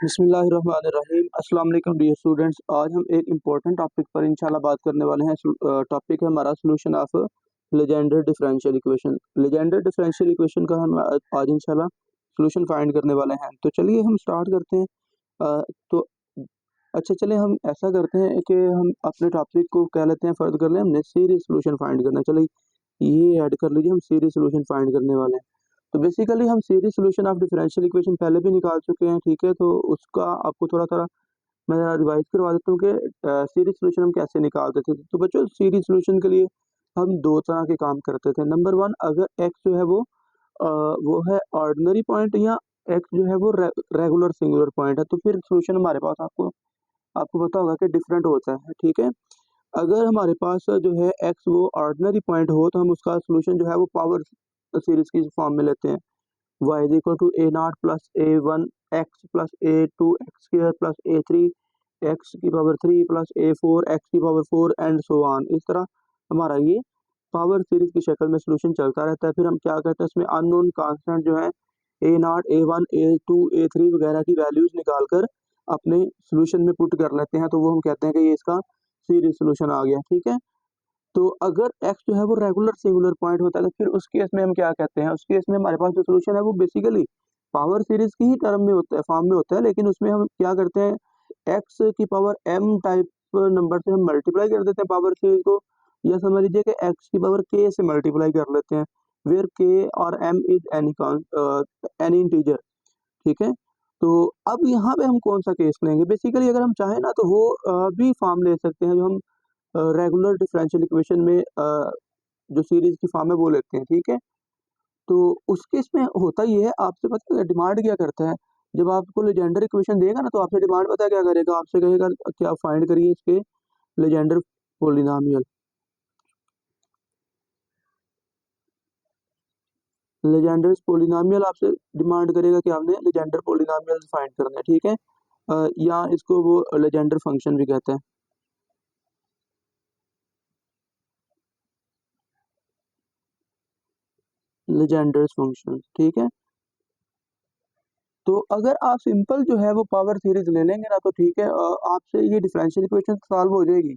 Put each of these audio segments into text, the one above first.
बिस्मिल्लाहिर्रहमानिर्रहीम। अस्सलाम वालेकुम डियर स्टूडेंट्स। आज हम एक इम्पोर्टेंट टॉपिक पर इंशाल्लाह बात करने वाले हैं। टॉपिक है हमारा solution of Legender differential equation. Legender differential equation का हम आज इंशाल्लाह सोल्यूशन फाइंड करने वाले हैं। तो चलिए हम स्टार्ट करते हैं। तो अच्छा चलिए हम ऐसा करते हैं कि हम अपने टॉपिक को क्या लेते हैं, फर्द कर लें, हमने सीरीज सोल्यूशन फाइंड करना है। चलिए ये ऐड कर लीजिए, हम सीरीज सोल्यूशन फाइंड करने वाले हैं। तो बेसिकली हम series solution of differential equation पहले भी निकाल चुके हैं, ठीक है। तो उसका आपको थोड़ा-थोड़ा मैं रिवाइज़ करवा देता हूँ कि सीरीज सोल्यूशन हम कैसे निकालते थे। तो बच्चों सीरीज सोल्यूशन के लिए हम 2 तरह के काम करते थे। नंबर 1, अगर x जो है वो है ऑर्डिनरी पॉइंट या x जो है वो रेगुलर सिंगुलर पॉइंट है, तो फिर सोल्यूशन हमारे पास आपको आपको पता होगा कि डिफरेंट होता है, ठीक है। अगर हमारे पास जो है x वो ऑर्डिनरी पॉइंट हो तो हम उसका सोल्यूशन जो है वो पावर सीरीज की फॉर्म में लेते हैं। y is equal to A not plus A one x plus A two X square plus A three X की power three plus A four X की power four and so on. इस तरह हमारा ये power series की शक्ल में solution चलता रहता है। फिर हम क्या करते हैं, इसमें अननोन कांस्टेंट जो है a naught a one a two a three वगैरह की वैल्यूज निकाल कर अपने सोल्यूशन में पुट कर लेते हैं। तो वो हम कहते हैं कि ये इसका सीरीज सोल्यूशन आ गया, ठीक है। तो अगर x जो है वो रेगुलर सिंगुलर पॉइंट होता है तो फिर उस केस में हम क्या कहते हैं, उस केस में हमारे पास जो सोल्यूशन है वो बेसिकली पावर सीरीज की ही टर्म में होता है, फॉर्म में होता है। लेकिन उसमें हम क्या करते हैं, x की पावर m टाइप नंबर से हम मल्टीप्लाई कर देते हैं पावर सीरीज को, या समझ लीजिए कि x की पावर k से मल्टीप्लाई कर लेते हैं, वेयर k और m इज एनी इंटीजर, ठीक है। तो अब यहाँ पे हम कौन सा केस लेंगे, बेसिकली अगर हम चाहें ना तो वो भी फॉर्म ले सकते हैं जो हम रेगुलर डिफरेंशियल इक्वेशन में जो सीरीज की फॉर्म है वो लेते हैं, ठीक है। तो उस केस में होता ये है, आपसे पता है डिमांड क्या करता है, जब आपको लेजेंडर इक्वेशन देगा ना तो आपसे डिमांड पता है क्या करेगा, आपसे कहेगा कि आप फाइंड करिए इसके लेजेंडर पोलिनोमियल। लेजेंडर पोलिनोमियल आपसे डिमांड करेगा कि आपने लेजेंडर पोलिनोमियल फाइंड करना है, ठीक है। या इसको वो लेजेंडर फंक्शन भी कहते हैं, लेजेंडर फंक्शन, ठीक है। तो अगर आप सिंपल जो है वो पावर सीरीज ले लेंगे ना तो ठीक है, आपसे ये डिफरेंशियल इक्वेशन सॉल्व हो जाएगी।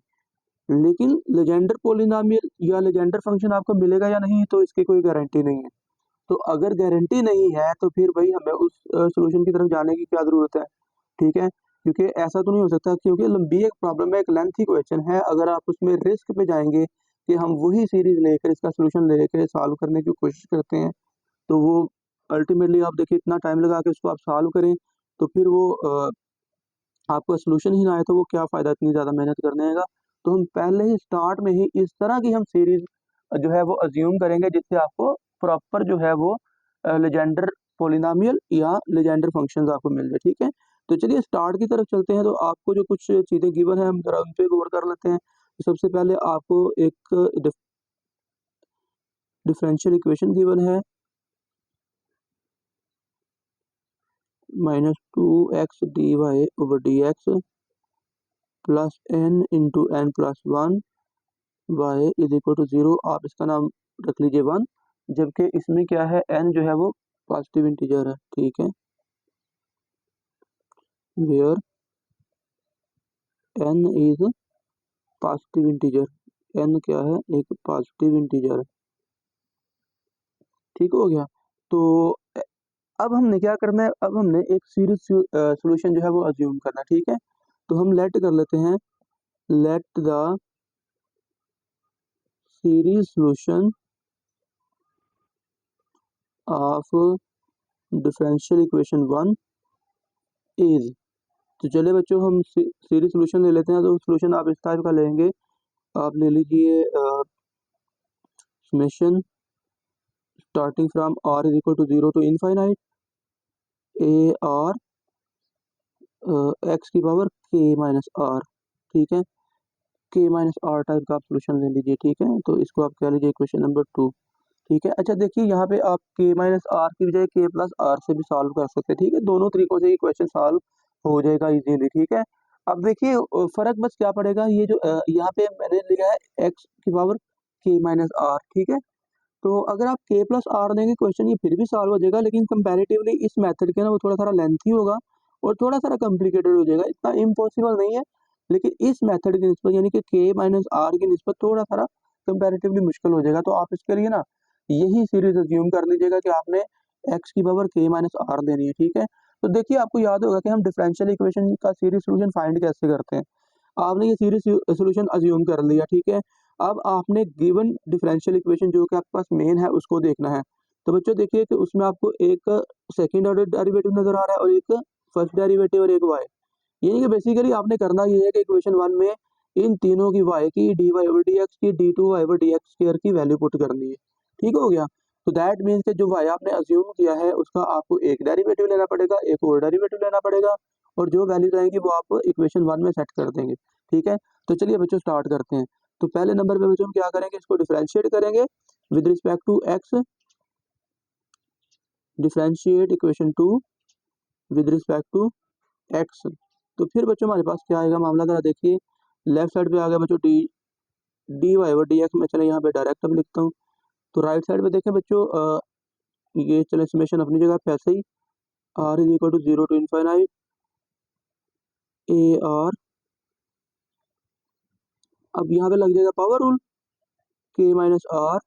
लेकिन लेजेंडर पोलिनोमियल या लेजेंडर फंक्शन आपको मिलेगा या नहीं, तो इसकी कोई गारंटी नहीं है। तो अगर गारंटी नहीं है तो फिर भाई हमें उस सॉल्यूशन की तरफ जाने की क्या ज़रूरत है, ठीक है। क्योंकि ऐसा तो नहीं हो सकता, क्योंकि लंबी एक प्रॉब्लम है, एक लेंथी क्वेश्चन है। अगर आप उसमें रिस्क पे जाएंगे कि हम वही सीरीज लेकर इसका सोल्यूशन लेकर सॉल्व करने की कोशिश करते हैं, तो वो अल्टीमेटली आप देखिए इतना टाइम लगा के उसको आप सॉल्व करें तो फिर वो आपका सॉल्यूशन ही ना आए तो वो क्या फ़ायदा इतनी ज़्यादा मेहनत करने का। तो हम पहले ही स्टार्ट में ही इस तरह की हम सीरीज जो है वो अज्यूम करेंगे जिससे आपको प्रॉपर जो है वो लेजेंडर पोलिनोमियल या लेजेंडर फंक्शंस आपको मिल जाए, ठीक है। तो चलिए स्टार्ट की तरफ चलते हैं। तो आपको जो कुछ चीज़ें गिवन है हम ज़रा उन पे गौर कर लेते हैं। तो सबसे पहले आपको एक डिफरेंशियल इक्वेशन गिवन है, minus two X D Y over D X plus N into N plus one Y is equal to zero. आप इसका नाम रख लीजिए वन, जबकि इसमें क्या है, एन जो है वो पॉजिटिव इंटीजर है, ठीक है। Where N is positive integer, N क्या है, एक पॉजिटिव इंटीजर है, ठीक हो गया। तो अब हमने क्या करना है, अब हमने एक सीरीज सॉल्यूशन जो है वो अज्यूम करना है, ठीक है। तो हम लेट कर लेते हैं, let the series solution of differential equation one is. तो चलिए बच्चों हम सीरीज सॉल्यूशन ले लेते हैं। तो सॉल्यूशन आप इस टाइप का लेंगे, आप ले लीजिए summation starting from R is equal to zero to infinite A R x की पावर के माइनस आर, ठीक है। के माइनस आर टाइप का आप सोल्यूशन ले लीजिए, ठीक है। तो इसको आप कह लीजिए क्वेश्चन नंबर 2, ठीक है। अच्छा देखिए यहाँ पे आप के माइनस आर की बजाय के प्लस आर से भी सॉल्व कर सकते हैं, ठीक है। दोनों तरीकों से ये क्वेश्चन सॉल्व हो जाएगा इजीली, ठीक है। अब देखिए फर्क बस क्या पड़ेगा, ये जो यहाँ पे मैंने लिया है एक्स की पावर के माइनस आर, ठीक है। तो अगर आप के प्लस आर देंगे क्वेश्चन ये फिर भी सॉल्व हो जाएगा, लेकिन कंपैरेटिवली इस मेथड के ना वो थोड़ा लेंथी होगा और थोड़ा सा कॉम्प्लिकेटेड हो जाएगा, इतना इम्पॉसिबल नहीं है, लेकिन इस मेथड की निस्बत यानी कि k माइनस r की निस्बत थोड़ा सा कंपैरेटिवली मुश्किल हो जाएगा। तो आप इसके लिए ना यही सीरीज अज्यूम कर लीजिएगा कि आपने x की पावर k माइनस r देनी है, ठीक है। तो देखिए आपको याद होगा कि हम डिफरेंशियल इक्वेशन का सीरीज सोल्यूशन फाइंड कैसे करते हैं। आपने ये सीरीज सोल्यूशन अज्यूम कर लिया, ठीक है। अब आपने गिवन डिफरेंशियल इक्वेशन जो कि आपके पास मेन है उसको देखना है। तो बच्चों देखिए कि उसमें आपको एक सेकंड ऑर्डर डेरिवेटिव नजर आ रहा है और एक फर्स्ट डेरिवेटिव और एक y। यानी कि बेसिकली आपने करना ये है कि इक्वेशन 1 में इन तीनों की y की dy ओवर dx की d2y ओवर dx स्क्वायर की वैल्यू पुट करनी है। ठीक हो गया। तो दैट मीन्स कि जो y आपने अज्यूम किया है उसका आपको एक डेरिवेटिव लेना पड़ेगा, एक और डेरिवेटिव लेना पड़ेगा, और जो वैल्यूज आएंगी वो आप इक्वेशन 1 में सेट कर देंगे। ठीक है। तो चलिए बच्चों स्टार्ट करते हैं। तो पहले नंबर पे बच्चों हम क्या करेंगे, इसको डिफरेंशिएट करेंगे with respect to x, differentiate equation 2 with respect to x। तो फिर बच्चों हमारे पास क्या आएगा मामला, जरा देखिए लेफ्ट साइड पे आ गया बच्चों D Y over D X में, चले यहाँ पे डायरेक्ट अब लिखता हूँ। तो राइट साइड पे देखें बच्चों ये चले समेशन अपनी जगह पे ऐसे ही, r is equal to 0 to infinite A r. अब यहाँ पे लग जाएगा power rule, k minus r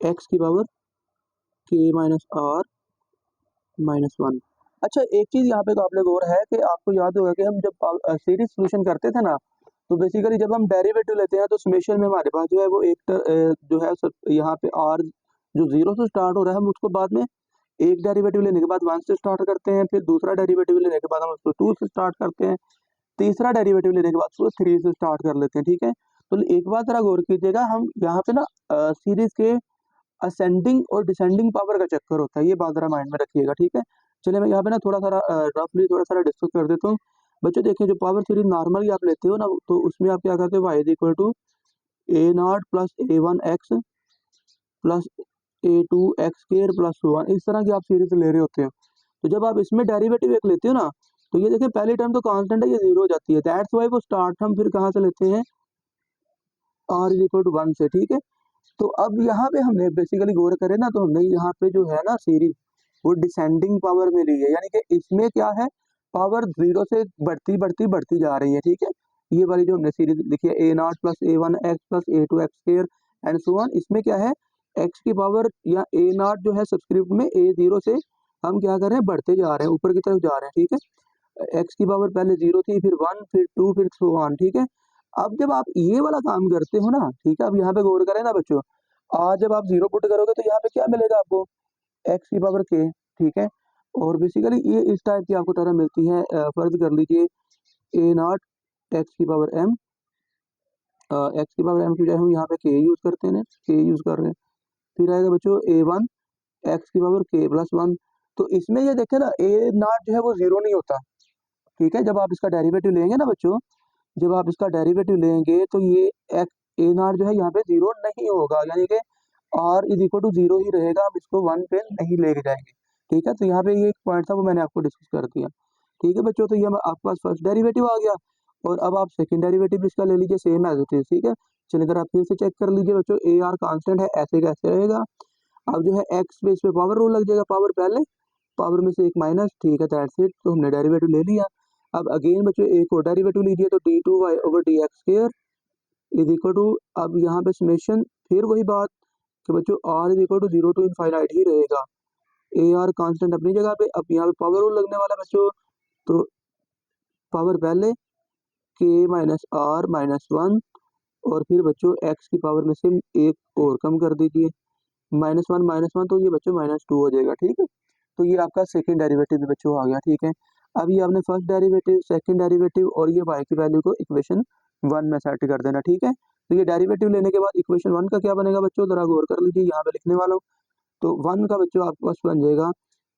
x की पावर के माइनस आर माइनस 1। अच्छा एक चीज यहाँ पे तो आप लोग और है कि आपको याद होगा कि हम जब सीरीज सोल्यूशन करते थे ना, तो बेसिकली जब हम डेरिवेटिव लेते हैं तो समेशन में हमारे पास जो है वो एक जो है यहाँ पे आर जो 0 से स्टार्ट हो रहा है हम उसको बाद में एक डेरिवेटिव लेने के बाद 1 से स्टार्ट करते हैं, फिर दूसरा डेरिवेटिव लेने के बाद हम उसको 2 से स्टार्ट करते हैं, तीसरा डेरिवेटिव लेने के बाद उसको 3 से स्टार्ट कर लेते हैं। ठीक है। तो एक बात जरा गौर कीजिएगा, हम यहाँ पे ना सीरीज के असेंडिंग और डिसेंडिंग पावर का चक्कर होता है, ये बात जरा माइंड में रखिएगा। ठीक है। चलिए मैं यहाँ पे ना थोड़ा सारा रफली थोड़ा सारा डिस्कस कर देता हूँ। बच्चों देखिए जो पावर सीरीज नॉर्मली आप लेते हो ना, तो उसमें आप क्या करते हो, Y is equal to A not plus A one x plus A two x square plus 1, इस तरह की आप सीरीज ले रहे होते हो। तो जब आप इसमें डेरिवेटिव एक लेते हो ना, तो ये देखिए पहली टर्म तो कांस्टेंट है, ये 0 हो जाती है, दैट्स वाई वो स्टार्ट हम फिर कहाँ से लेते हैं, आर इज इक्वल टू 1 से। ठीक है। तो अब यहाँ पे हमने बेसिकली गौर करें ना, तो हमने यहाँ पे जो है ना सीरीज वो डिसेंडिंग पावर में ली है, यानी कि इसमें क्या है, पावर 0 से बढ़ती बढ़ती बढ़ती जा रही है। ठीक है। ये वाली जो हमने सीरीज लिखी है a not plus A one x plus A two x square and so on, इसमें क्या है एक्स की पावर या ए नॉट जो है सब्सक्रिप्ट में ए 0 से हम क्या कर रहे हैं, बढ़ते जा रहे हैं, ऊपर की तरफ जा रहे हैं। ठीक है। एक्स की पावर पहले 0 थी, फिर 1, फिर 2, फिर सो ऑन। ठीक है। अब जब आप ये वाला काम करते हो ना, ठीक है, अब यहाँ पे गौर करें ना बच्चों, आज जब आप 0 पुट करोगे तो यहाँ पे क्या मिलेगा आपको, एक्स की पावर के। ठीक है। और बेसिकली ये इस टाइप की आपको टर्म मिलती है, फर्ज कर लीजिए ए नॉट एक्स की पावर एम, एक्स की पावर एम की बजाय हम यहाँ पे के यूज करते हैं, के यूज कर रहे हैं। फिर आएगा बच्चों ए वन एक्स की पावर के प्लस 1। तो इसमें ये देखें ना ए नॉट जो है वो 0 नहीं होता। ठीक है। जब आप इसका डेरिवेटिव लेंगे ना बच्चों, जब आप इसका डेरिवेटिव लेंगे तो ये एक्स ए नॉट जो है यहाँ पे 0 नहीं होगा, यानी कि आर इज इक्वल टू 0 ही रहेगा, हम इसको 1 पे नहीं लेके जाएंगे। ठीक है। तो यहाँ पे ये एक पॉइंट था वो मैंने आपको डिस्कस कर दिया। ठीक है बच्चों। तो ये आपके पास फर्स्ट डेरिवेटिव आ गया, और अब आप सेकंड डेरिवेटिव इसका ले लीजिए सेम एज इट इज। ठीक है। चलिए अगर आप फिर से चेक कर लीजिए बच्चों, ए आर कांस्टेंट है, ऐसे कैसे रहेगा। अब जो है एक्स पे इस पे पावर रूल लग जाएगा, पावर पहले पावर में से एक माइनस। ठीक है। That's it. तो हमने डेरिवेटिव ले लिया। अब अगेन बच्चों एक और डेरिवेटिव लीजिए, तो d two Y over D x square is equal to, अब यहाँ पे समेशन फिर वही बात कि बच्चों r is equal to 0 to infinite ही रहेगा, ए आर कांस्टेंट अपनी जगह पे। अब यहाँ पे पावर रूल लगने वाला है बच्चों, तो पावर पहले के माइनस आर माइनस 1, और फिर बच्चों एक्स की पावर में से एक और कम कर दीजिए, माइनस वन, तो ये बच्चों -2 हो जाएगा। ठीक है। तो ये आपका सेकंड डेरिवेटिव भी बच्चों आ गया। ठीक है। अब ये आपने फर्स्ट डेरिवेटिव, सेकंड डेरिवेटिव और ये y की वैल्यू को इक्वेशन 1 में सेट कर देना। ठीक है। तो ये डेरिवेटिव लेने के बाद इक्वेशन 1 का क्या बनेगा बच्चों, जरा गौर कर लीजिए, यहाँ पे लिखने वाला हूँ। तो 1 का बच्चों आपके पास बन जाएगा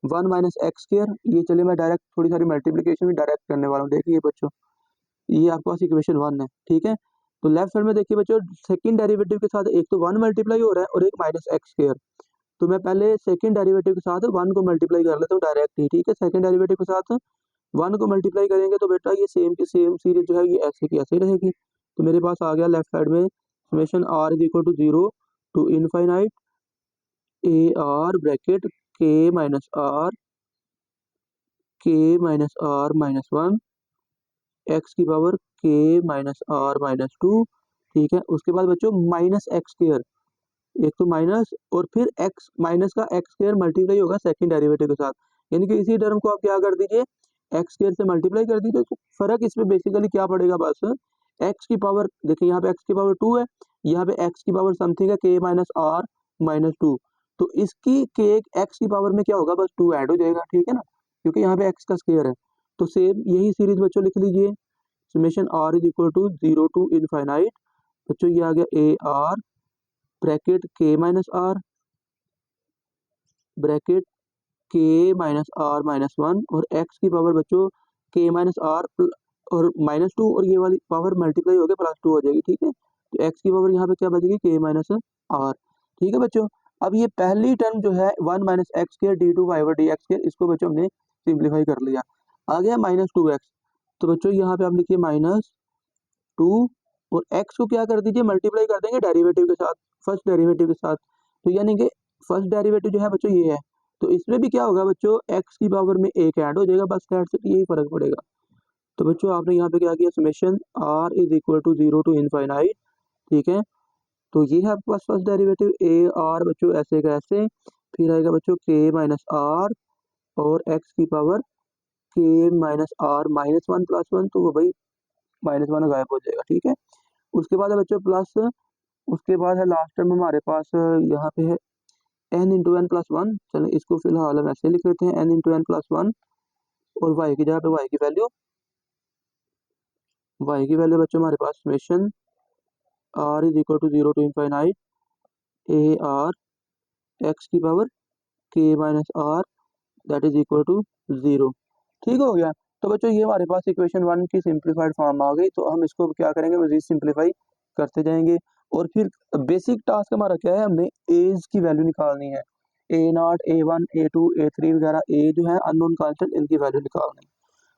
1 माइनस एक्स स्क्वायर। ये चलिए मैं डायरेक्ट थोड़ी सारी मल्टीप्लीकेशन भी डायरेक्ट करने वाला हूँ। देखिए बच्चों ये आपके पास इक्वेशन 1 है। ठीक है। तो लेफ्ट साइड में देखिए बच्चों सेकंड डेरिवेटिव के साथ एक तो 1 मल्टीप्लाई हो रहा है और एक माइनस एक्स स्क्वायर। तो मैं पहले सेकंड डेरिवेटिव के साथ 1 को मल्टीप्लाई कर लेता हूँ डायरेक्ट ही। ठीक है। सेकंड डेरिवेटिव के साथ 1 को मल्टीप्लाई करेंगे तो बेटा ये सेम की सेम सीरीज जो है ये ऐसे की ऐसे रहेगी। तो मेरे पास आ गया लेफ्ट साइड में summation are is equal to 0 to infinite A R bracket के माइनस आर के minus are minus one, x की पावर के माइनस आर माइनस टू, ठीक है। उसके बाद बच्चों माइनस एक्स स्क्वायर, एक तो माइनस और फिर एक्स माइनस का एक्स स्क्वायर मल्टीप्लाई होगा सेकंड डेरिवेटिव के साथ, यानी कि इसी टर्म को आप क्या कर दीजिए, एक्स स्क्वायर से मल्टीप्लाई कर दीजिए। तो फर्क इसमें बेसिकली क्या पड़ेगा, बस एक्स की पावर, देखिए यहाँ पे एक्स की पावर 2 है, यहाँ पे एक्स की पावर समथिंग है के माइनस आर माइनस टू, तो इसकी के एक्स की पावर में क्या होगा, बस 2 ऐड हो जाएगा, ठीक है ना, क्योंकि यहाँ पे एक्स का स्क्वायर है। तो सेम यही सीरीज बच्चों लिख लीजिए, summation are is equal to 0 to infinite, बच्चों ये आ गया ए आर ब्रैकेट के माइनस आर ब्रैकेट के माइनस आर माइनस वन, और एक्स की पावर बच्चों के माइनस आर और माइनस टू, और ये वाली पावर मल्टीप्लाई होकर प्लस टू हो जाएगी, ठीक है। तो एक्स की पावर यहाँ पे क्या बचेगी, के माइनस आर, ठीक है बच्चों। अब ये पहली टर्म जो है 1 minus X square D two Y over D x square, इसको बच्चों हमने सिंप्लीफाई कर लिया, आ गया माइनस टू एक्स। तो बच्चों यहाँ पे आप लिखिए माइनस टू, और एक्स को क्या कर दीजिए, मल्टीप्लाई कर देंगे डेरिवेटिव के साथ, फर्स्ट डेरिवेटिव के साथ। तो यानी कि फर्स्ट डेरिवेटिव जो है बच्चों ये है, तो इसमें भी क्या होगा बच्चों, एक्स की पावर में एक ऐड हो जाएगा, बस दैट्स इट, यही फर्क पड़ेगा। तो बच्चों आपने यहाँ पे क्या किया, summation are is equal to 0 to infinite, ठीक है। तो ये है आपके पास फर्स्ट डेरिवेटिव ए आर बच्चों, ऐसे का ऐसे, फिर आएगा बच्चों के माइनस आर और एक्स की पावर के minus are minus one plus one, तो वो भाई माइनस वन गायब हो जाएगा, ठीक है। उसके बाद है बच्चों प्लस, उसके बाद है लास्ट टर्म हमारे पास यहाँ पे है n into N plus one, चलो इसको फिलहाल हम ऐसे लिख लेते हैं, n into N plus one, और वाई की जगह पे वाई की वैल्यू बच्चों हमारे पास summation are is equal to 0 to infinite A R x की पावर के minus are that is equal to 0, ठीक हो गया। तो बच्चों ये हमारे पास इक्वेशन 1 की सिंप्लीफाइड फॉर्म आ गई, तो हम इसको क्या करेंगे, मजीद सिंप्लीफाई करते जाएंगे। और फिर बेसिक टास्क हमारा क्या है, हमने एज की वैल्यू निकालनी है, a naught a one a two a three वगैरह, ए जो है अननोन कांस्टेंट, इनकी वैल्यू निकालनी।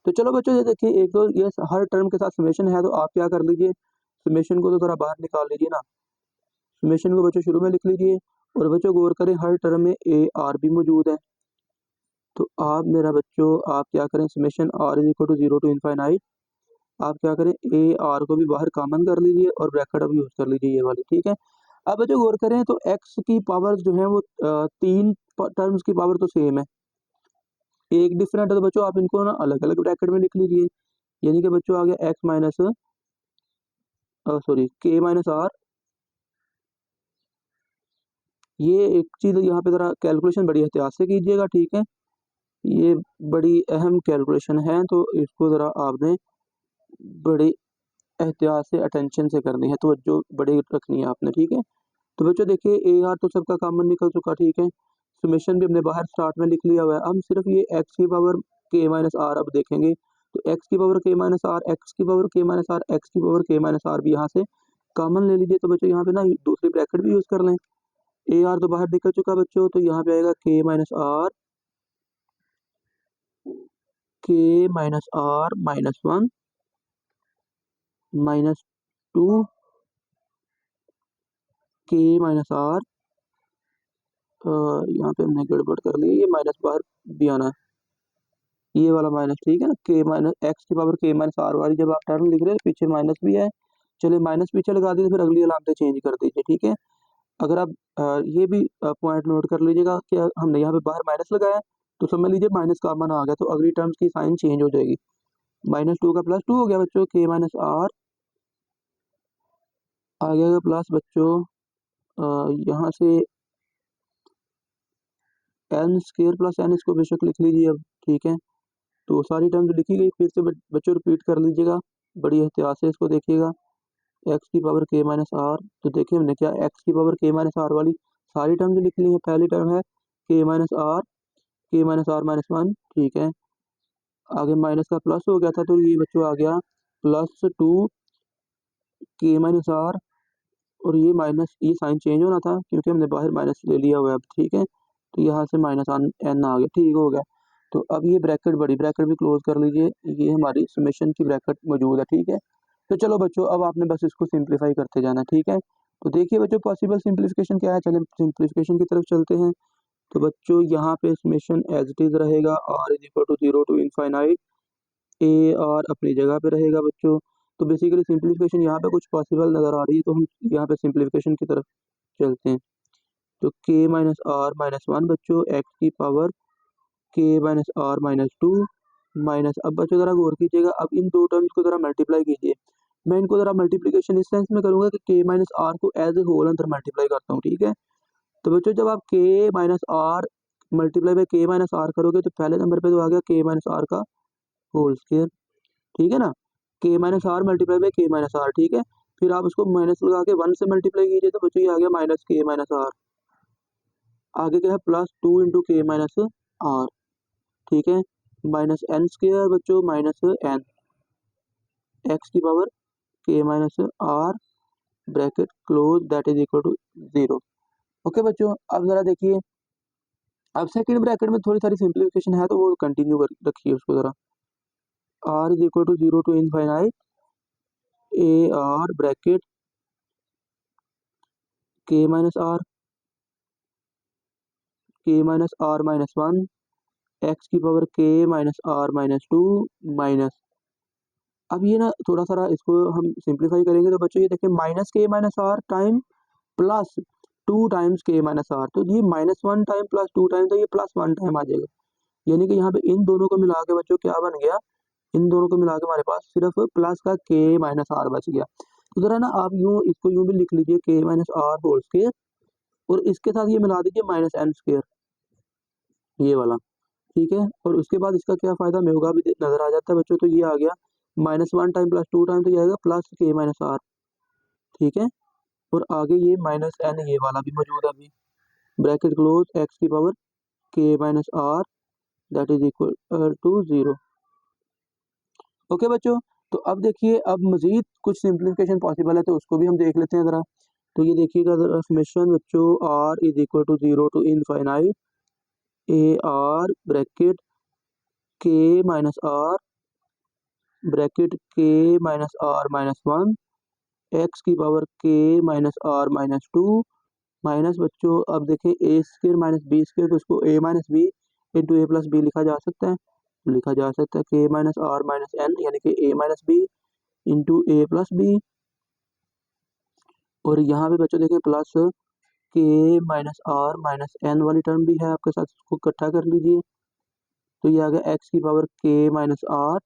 तो चलो बच्चों ये देखिए, एक तो ये हर टर्म के साथ समेशन है, तो आप क्या कर लीजिए, समेशन को तो थोड़ा बाहर निकाल लीजिए ना, समेशन को बच्चों शुरू में लिख लीजिए, और बच्चों गौर करें हर टर्म में ए आर भी मौजूद है। तो आप मेरा बच्चों आप क्या करें, summation are is equal to 0 to infinite, आप क्या करें, ए आर को भी बाहर कॉमन कर लीजिए और ब्रैकेट अब यूज कर लीजिए ये वाली, ठीक है। अब बच्चों गौर करें तो एक्स की पावर जो है वो तीन टर्म्स की पावर तो सेम है, एक डिफरेंट है, तो बच्चों आप इनको ना अलग अलग ब्रैकेट में लिख लीजिए, यानी कि बच्चों आ गया एक्स माइनस सॉरी के माइनस आर। ये एक चीज़ यहाँ पे ज़रा कैलकुलेशन बड़ी एहतियात से कीजिएगा, ठीक है, ये बड़ी अहम कैलकुलेशन है, तो इसको ज़रा आपने बड़ी एहतियात से अटेंशन से करनी है, तो जो बड़ी रखनी है आपने, ठीक है। तो बच्चों देखिए ए आर तो सबका कॉमन निकल चुका, ठीक है, समेशन भी हमने बाहर स्टार्ट में लिख लिया हुआ है, हम सिर्फ ये एक्स की पावर के माइनस आर अब देखेंगे। तो एक्स की पावर के माइनस आर, एक्स की पावर के माइनस आर, एक्स की पावर के माइनस आर भी यहाँ से कॉमन ले लीजिए। तो बच्चों यहाँ पे ना दूसरी ब्रैकेट भी यूज़ कर लें, ए आर तो बाहर निकल चुका बच्चों, तो यहाँ पे आएगा के माइनस आर, के minus are minus one minus two K minus R, यहाँ पे हमने गड़बड़ कर ली, ये माइनस बाहर भी आना है, ये वाला माइनस, ठीक है ना, के माइनस एक्स की पावर के माइनस आर वाली जब आप टर्म लिख रहे हैं पीछे माइनस भी है, चलिए माइनस पीछे लगा दीजिए, फिर अगली अलामतें चेंज कर दीजिए, ठीक है। अगर आप ये भी पॉइंट नोट कर लीजिएगा कि हमने यहाँ पे बाहर माइनस लगाया है, तो समझ लीजिए माइनस कॉमन आ गया, तो अगली टर्म्स की साइन चेंज हो जाएगी, माइनस टू का प्लस टू हो गया बच्चों, के माइनस आर आ गया प्लस बच्चों यहाँ से एन स्क्वायर प्लस एन, इसको बेशक लिख लीजिए अब, ठीक है। तो सारी टर्म्स लिखी गई, फिर से बच्चों रिपीट कर लीजिएगा, बड़ी एहतियात से इसको देखिएगा, एक्स की पावर के माइनस आर, तो देखिए हमने क्या एक्स की पावर के माइनस आर वाली सारी टर्म्स लिख ली है। पहली टर्म है के माइनस आर, के माइनस आर माइनस वन, ठीक है, आगे माइनस का प्लस हो गया था, तो ये बच्चों आ गया plus two K minus R, और ये माइनस, ये साइन चेंज होना था क्योंकि हमने बाहर माइनस ले लिया हुआ है अब, ठीक है, तो यहाँ से माइनस एन आ गया, ठीक हो गया। तो अब ये ब्रैकेट बड़ी ब्रैकेट भी क्लोज कर लीजिए, ये हमारी समेशन की ब्रैकेट मौजूद है, ठीक है। तो चलो बच्चों अब आपने बस इसको सिंप्लीफाई करते जाना, ठीक है। तो देखिए बच्चों पॉसिबल सिंप्लीफिकेशन क्या है, चलिए सिंप्लीफिकेशन की तरफ चलते हैं। तो बच्चों यहाँ पे समेशन एज इट इज रहेगा, r is equal to 0 to infinite, A R अपनी जगह पे रहेगा बच्चों। तो बेसिकली सिंप्लीफिकेशन यहाँ पे कुछ पॉसिबल नज़र आ रही है, तो हम यहाँ पे सिंप्लीफिकेशन की तरफ चलते हैं। तो k minus are minus one बच्चों, एक्स की power k minus are minus two minus, अब बच्चों ज़रा गौर कीजिएगा, अब इन दो टर्म्स को ज़रा मल्टीप्लाई कीजिए। मैं इनको ज़रा मल्टीप्लिकेशन इस सेंस में करूँगा कि k माइनस आर को एज ए होल अंदर मल्टीप्लाई करता हूँ, ठीक है। तो बच्चों जब आप k minus R multiply by k minus R करोगे तो पहले नंबर पे तो आ गया k माइनस आर का होल स्क्वायर, ठीक है ना। k minus R multiply by k minus R, ठीक है। फिर आप उसको माइनस लगा के 1 से मल्टीप्लाई कीजिए तो बच्चों ये आ गया माइनस k माइनस आर। आगे क्या है प्लस 2 इंटू के माइनस आर, ठीक है। माइनस एन स्क्वायर बच्चों माइनस एन, एक्स की power k minus are bracket close that is equal to 0। Okay बच्चों, अब जरा देखिए, अब सेकंड ब्रैकेट में थोड़ी सारी सिंप्लीफिकेशन है तो वो कंटिन्यू कर रखिए उसको जरा। r is equal to 0 to infinite A R bracket k minus are minus one, x की power k minus are minus two minus, अब ये ना थोड़ा सा इसको हम सिंप्लीफाई करेंगे तो बच्चों ये देखिए minus k minus R time plus 2 times k minus R, तो ये minus one time plus 2 time, तो ये प्लस 1 टाइम आ जाएगा। यानी कि यहाँ पे इन दोनों को मिला के बच्चों क्या बन गया, इन दोनों को मिला के हमारे पास सिर्फ प्लस का k माइनस आर बच गया। तो जरा ना आप यूँ इसको यूँ भी लिख लीजिए k minus R whole square, और इसके साथ ये मिला दीजिए माइनस एन स्क्वायर, ये वाला, ठीक है। और उसके बाद इसका क्या फायदा में होगा अभी नजर आ जाता है बच्चों। तो ये आ गया minus one time plus 2 time, तो ये आएगा प्लस k माइनस आर, ठीक है। और आगे ये माइनस एन ये वाला भी मौजूद है अभी, ब्रैकेट क्लोज एक्स की power k minus are that is equal to 0। Okay बच्चों, तो अब देखिए, अब मजीद कुछ सिंप्लीफिकेशन पॉसिबल है तो उसको भी हम देख लेते हैं ज़रा। तो ये देखिएगा ज़रा समेशन बच्चों, r is equal to 0 to infinite A R bracket k minus are bracket k minus are minus one, x की power k minus are minus two minus बच्चों, अब देखिए a square minus b square, तो इसको a minus b into a plus b लिखा जा सकता है, k minus are minus n यानी कि a minus b into a plus b. और यहाँ पे बच्चों देखें plus k minus are minus n वाली टर्म भी है आपके साथ, इसको इकट्ठा कर लीजिए। तो ये आ गया एक्स की power k minus are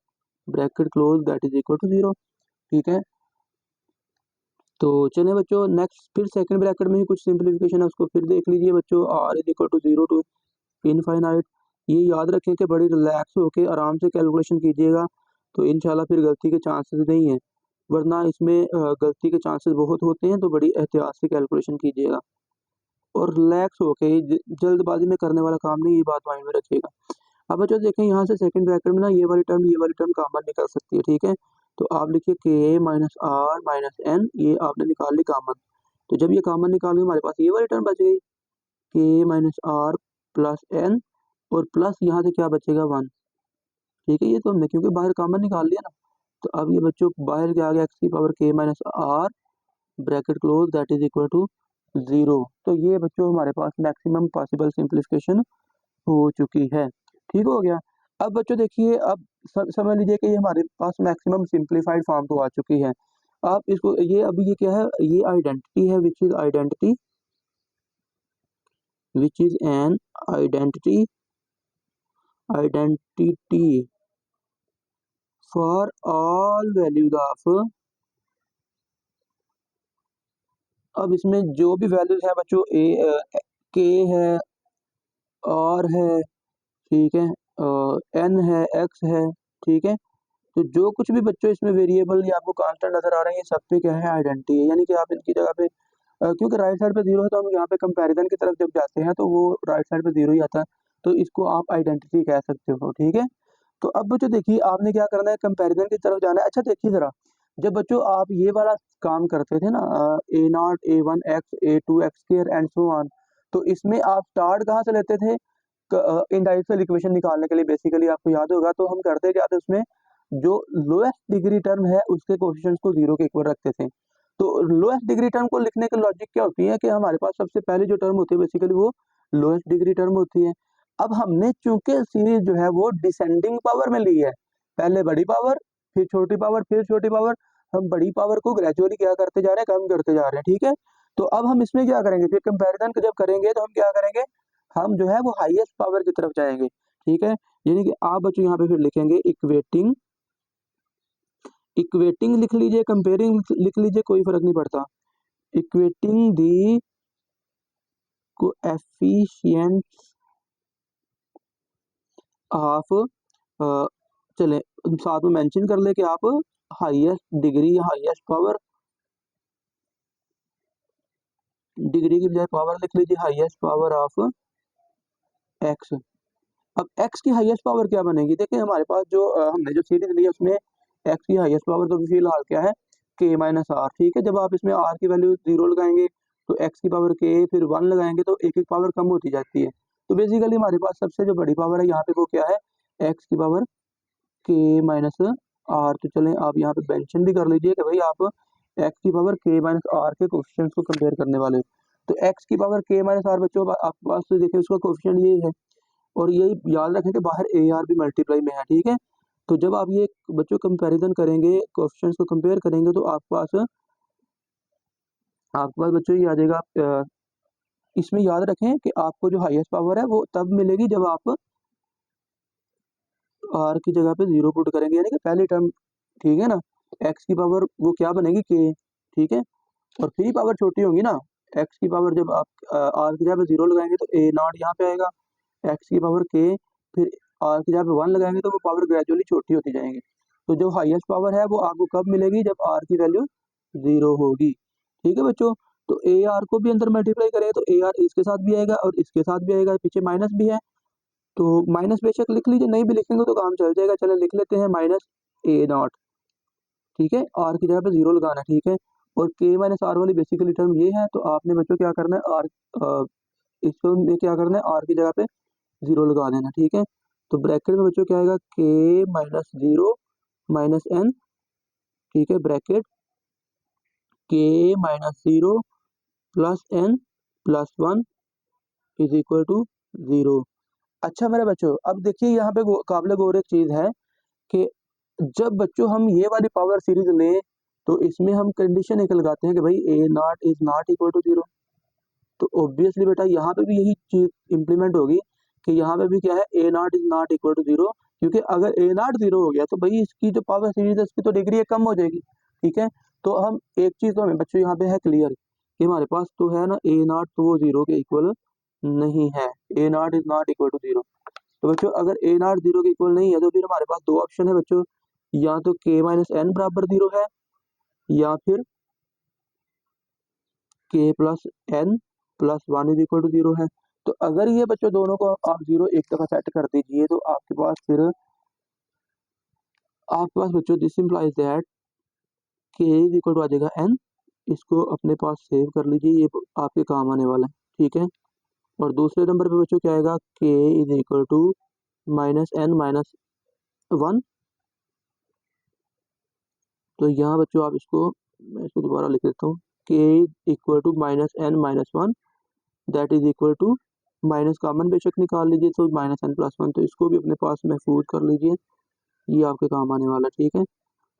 bracket close that is equal to 0, ठीक है। तो चलिए बच्चों नेक्स्ट फिर सेकंड ब्रैकेट में ही कुछ सिंप्लीफिकेशन है उसको फिर देख लीजिए बच्चों। r is equal to 0 to infinite, ये याद रखें कि बड़ी रिलैक्स होकर आराम से कैलकुलेशन कीजिएगा, तो इंशाल्लाह फिर गलती के चांसेस नहीं है, वरना इसमें गलती के चांसेस बहुत होते हैं, तो बड़ी एहतियात से कैलकुलेशन कीजिएगा और रिलैक्स होके जल्दबाजी में करने वाला काम नहीं, ये बात माइंड में रखिएगा। अब बच्चों देखें यहाँ से सेकंड ब्रैकेट में ना ये वाली टर्म कॉमन निकल सकती है, ठीक है। तो आप लिखिए k minus are minus n, ये आपने निकाल ली कॉमन। तो जब ये कॉमन निकाल ली हमारे पास ये वाली टर्म बच गई k minus r plus n, और प्लस यहाँ से क्या बचेगा 1, ठीक है। ये तो हमने क्योंकि बाहर कॉमन निकाल लिया ना, तो अब ये बच्चों बाहर क्या आ गया एक्स की power k minus are bracket close that is equal to 0। तो ये बच्चों हमारे पास मैक्सिमम पॉसिबल सिंप्लीफिकेशन हो चुकी है, ठीक हो गया। अब बच्चों देखिए, अब समझ लीजिए कि ये हमारे पास मैक्सिमम सिंप्लीफाइड फॉर्म तो आ चुकी है। आप इसको ये अभी ये क्या है, ये आइडेंटिटी है which is an identity for all values of, अब इसमें जो भी वैल्यूज है बच्चों के है, आर है, ठीक है, एन है, एक्स है, ठीक है। तो जो कुछ भी बच्चों इसमें वेरिएबल या आपको कांस्टेंट नजर आ रहे हैं, ये सब पे क्या है आइडेंटिटी है, यानी कि आप इनकी जगह पे क्योंकि राइट साइड पे 0 है तो हम यहाँ पे कंपैरिजन की तरफ जब जाते हैं तो वो राइट साइड पे 0 ही आता है, तो इसको आप आइडेंटिटी कह सकते हो, ठीक है। तो अब बच्चों देखिए आपने क्या करना है, कंपैरिजन की तरफ जाना है। अच्छा देखिए जरा, जब बच्चों आप ये वाला काम करते थे ना a naught a one x a two x square and so on, तो इसमें आप स्टार्ट कहाँ से लेते थे, इंडाइरेक्शनल इक्वेशन निकालने के लिए बेसिकली आपको याद होगा, तो हम करते क्या थे उसमें, जो लोएस्ट डिग्री टर्म है उसके कोएफिशिएंट्स को 0 के इक्वल रखते थे। तो लोएस्ट डिग्री टर्म को लिखने की लॉजिक क्या होती है कि हमारे पास सबसे पहले जो टर्म होती है बेसिकली वो लोएस्ट डिग्री टर्म होती है। अब हमने चूंकि सीरीज जो है वो डिसेंडिंग पावर में ली है, पहले बड़ी पावर फिर छोटी पावर फिर छोटी पावर, हम बड़ी पावर को ग्रेजुअली क्या करते जा रहे हैं, कम करते जा रहे हैं, ठीक है। तो अब हम इसमें क्या करेंगे, फिर कंपैरिजन जब करेंगे तो हम क्या करेंगे, हम जो है वो हाईएस्ट पावर की तरफ जाएंगे, ठीक है। यानी कि आप बच्चों यहाँ पे फिर लिखेंगे इक्वेटिंग, इक्वेटिंग लिख लीजिए, कंपेयरिंग लिख लीजिए, कोई फर्क नहीं पड़ता। इक्वेटिंग दी कोएफिशिएंट्स ऑफ, चले साथ में मेंशन कर ले कि आप हाईएस्ट डिग्री या हाईएस्ट पावर, डिग्री की बजाय पावर लिख लीजिए, हाईएस्ट पावर ऑफ एक्स। अब एक्स की हाईएस्ट पावर क्या बनेगी, देखिए हमारे पास जो हमने जो सीरीज ली है उसमें एक्स की हाईएस्ट पावर तो फिलहाल क्या है, के माइनस आर, ठीक है। जब आप इसमें आर की वैल्यू 0 लगाएंगे तो एक्स की पावर के, फिर 1 लगाएंगे तो एक एक पावर कम होती जाती है। तो बेसिकली हमारे पास सबसे जो बड़ी पावर है यहाँ पे वो क्या है, एक्स की पावर के माइनस आर। तो चलें आप यहाँ पे मेंशन भी कर लीजिए कि भाई आप एक्स की पावर के माइनस आर के कोफिशिएंट्स को कंपेयर करने वाले हो। तो एक्स की पावर के माइनस आर बच्चों आपके पास तो देखिए उसका कोफिशिएंट ये है, और यही याद रखें कि बाहर ए आर भी मल्टीप्लाई में है, ठीक है। तो जब आप ये बच्चों कंपैरिजन करेंगे, कोफिशिएंट्स को कंपेयर करेंगे तो आपके पास बच्चों ये आ जाएगा। इसमें याद रखें कि आपको जो हाईएस्ट पावर है वो तब मिलेगी जब आप आर की जगह पे 0 पुट करेंगे, यानी कि पहली टर्म, ठीक है ना। एक्स की पावर वो क्या बनेगी, के, ठीक है। और फिर पावर छोटी होगी ना, एक्स की पावर जब आप आर की जगह पे 0 लगाएंगे तो ए नॉट यहाँ पे आएगा, एक्स की पावर के, फिर आर की जगह पे 1 लगाएंगे तो वो पावर ग्रेजुअली छोटी होती जाएंगी। तो जो हाईएस्ट पावर है वो आपको कब मिलेगी, जब आर की वैल्यू 0 होगी, ठीक है बच्चों। तो ए आर को भी अंदर मल्टीप्लाई करेंगे तो ए आर इसके साथ भी आएगा और इसके साथ भी आएगा, पीछे माइनस भी है तो माइनस बेशक लिख लीजिए, नहीं भी लिखेंगे तो काम चल जाएगा। चले लिख लेते हैं माइनस ए नॉट, ठीक है, आर की जगह पे 0 लगाना है, ठीक है। और के माइनस आर वाली बेसिकली टर्म ये है, तो आपने बच्चों क्या करना है, इसको में क्या करना है, आर की जगह पे 0 लगा देना, ठीक है। तो ब्रैकेट में बच्चों क्या आएगा, के माइनस 0 माइनस एन, ठीक है, ब्रैकेट के minus 0 plus n plus 1 is equal to 0। अच्छा मेरे बच्चों, अब देखिए यहाँ पे काबिल गौर एक चीज है कि जब बच्चों हम ये वाली पावर सीरीज लें तो इसमें हम कंडीशन एक लगाते हैं कि भाई a naught is not equal to 0। तो ऑब्वियसली बेटा यहाँ पे भी यही चीज इंप्लीमेंट होगी कि यहाँ पे भी क्या है, a naught is not equal to 0, क्योंकि अगर ए नॉट 0 हो गया तो भाई इसकी जो पावर सीरीज है इसकी तो डिग्री कम हो जाएगी, ठीक है। तो हम एक चीज तो हमें बच्चों यहाँ पे है क्लियर कि हमारे पास तो है ना ए नॉट, तो वो 0 के इक्वल नहीं है, a naught is not equal to 0। तो बच्चों अगर ए नॉट 0 के इक्वल नहीं है तो फिर हमारे पास दो ऑप्शन है बच्चों, या तो के माइनस एन बराबर 0 है या फिर k plus n plus 1 is equal to 0 है। तो अगर ये बच्चों दोनों को आप 0 एक दफा सेट कर दीजिए तो आपके पास फिर आपके पास बच्चों दिस इंप्लाइज दैट के इज इक्वल टू आ जाएगा एन। इसको अपने पास सेव कर लीजिए, ये आपके काम आने वाला है, ठीक है। और दूसरे नंबर पे बच्चों क्या आएगा, k is equal to minus n minus 1। तो यहाँ बच्चों आप इसको, मैं इसको दोबारा लिख देता हूँ, k equal to minus n minus 1 that is equal to, minus common बेशक निकाल लीजिए तो माइनस एन प्लस 1, तो इसको भी अपने पास महफूज कर लीजिए, ये आपके काम आने वाला है, ठीक है।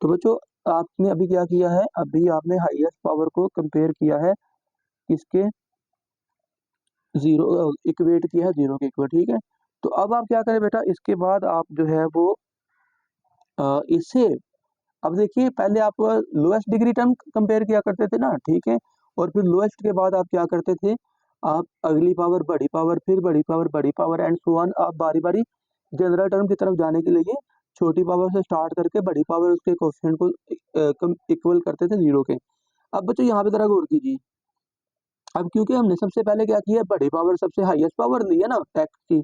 तो बच्चों आपने अभी क्या किया है, अभी आपने हाईएस्ट पावर को कंपेयर किया है किसके, 0 इक्वेट किया है 0 के इक्वल, ठीक है। तो अब आप क्या करें बेटा, इसके बाद आप जो है वो इससे, अब देखिए पहले आप लोएस्ट डिग्री टर्म कंपेयर किया करते थे ना, ठीक है। और फिर लोएस्ट के बाद आप क्या करते थे, आप अगली पावर बड़ी पावर फिर बड़ी पावर एंड सो ऑन, आप बारी बारी जनरल टर्म की तरफ जाने के लिए छोटी पावर से स्टार्ट करके बड़ी पावर उसके कोफिशिएंट को इक्वल करते थे 0 के। अब बच्चों यहाँ पे जरा गौर कीजिए, अब क्योंकि हमने सबसे पहले क्या किया, बड़ी पावर सबसे हाईएस्ट पावर ली है ना एक्स की,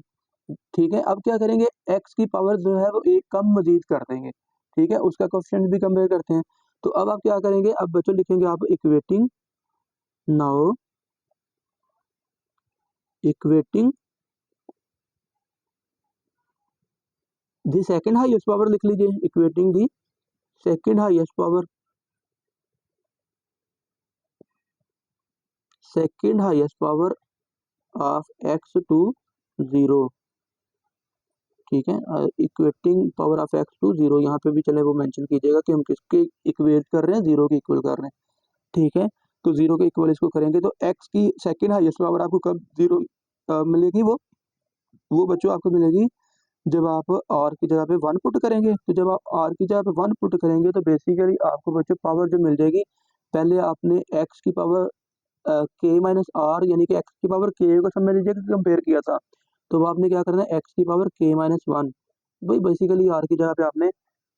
ठीक है। अब क्या करेंगे, एक्स की पावर जो है वो एक कम मजीद कर देंगे, ठीक है, उसका कोफिशिएंट भी कंपेयर करते हैं। तो अब आप क्या करेंगे, अब बच्चों लिखेंगे आप equating, now equating the second highest power लिख लीजिए, equating the second highest power, second highest power of x to 0, ठीक है। Equating power of x to 0 यहाँ पे भी चले वो मेंशन कीजिएगा कि हम किसके इक्वेट कर रहे हैं, 0 के इक्वल कर रहे हैं, ठीक है। तो 0 के इक्वल इसको करेंगे तो x की सेकंड हाईएस्ट पावर आपको कब 0 मिलेगी, वो बच्चों आपको मिलेगी जब आप r की जगह पे 1 पुट करेंगे। तो जब आप r की जगह पे 1 पुट करेंगे तो बेसिकली आपको बच्चों पावर जो मिल जाएगी, पहले आपने x की पावर k माइनस आर यानी कि x की पावर k को समझ लीजिए कि कंपेयर किया था, तो वो आपने क्या करना है x की पावर k माइनस 1, भाई बेसिकली r की जगह पे आपने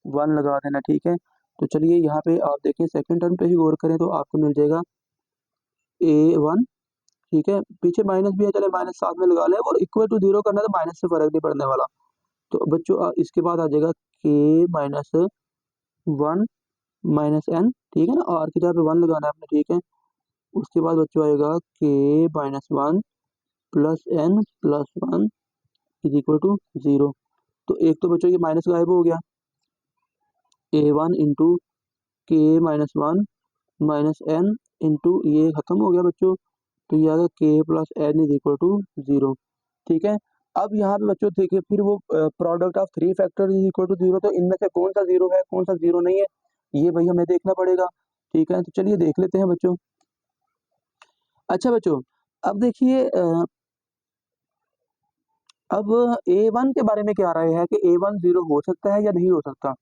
1 लगा देना, ठीक है। तो चलिए यहाँ पे आप देखें सेकंड टर्म पे ही गौर करें तो आपको मिल जाएगा a1, ठीक है। पीछे माइनस भी है, चले माइनस साथ में लगा लें, और इक्वल टू 0 करना है तो माइनस से फर्क नहीं पड़ने वाला। तो बच्चों इसके बाद आ जाएगा k माइनस 1 माइनस n, ठीक है ना, r की जगह पे 1 लगाना है आपने, ठीक है। उसके बाद बच्चों आएगा k minus 1 plus n plus 1 is equal to 0। तो एक तो बच्चों ये माइनस गायब हो गया, a1 इंटू के माइनस 1 माइनस n इंटू ये खत्म हो गया बच्चों, तो ये आ गया k plus n is equal to 0, ठीक है। अब यहाँ पे बच्चों देखिए फिर वो product of 3 factor is equal to 0, तो इनमें से कौन सा 0 है कौन सा 0 नहीं है, ये भाई हमें देखना पड़ेगा, ठीक है। तो चलिए देख लेते हैं बच्चों। अच्छा बच्चों, अब देखिए अब a1 के बारे में क्या राय है कि a1 0 हो सकता है या नहीं हो सकता।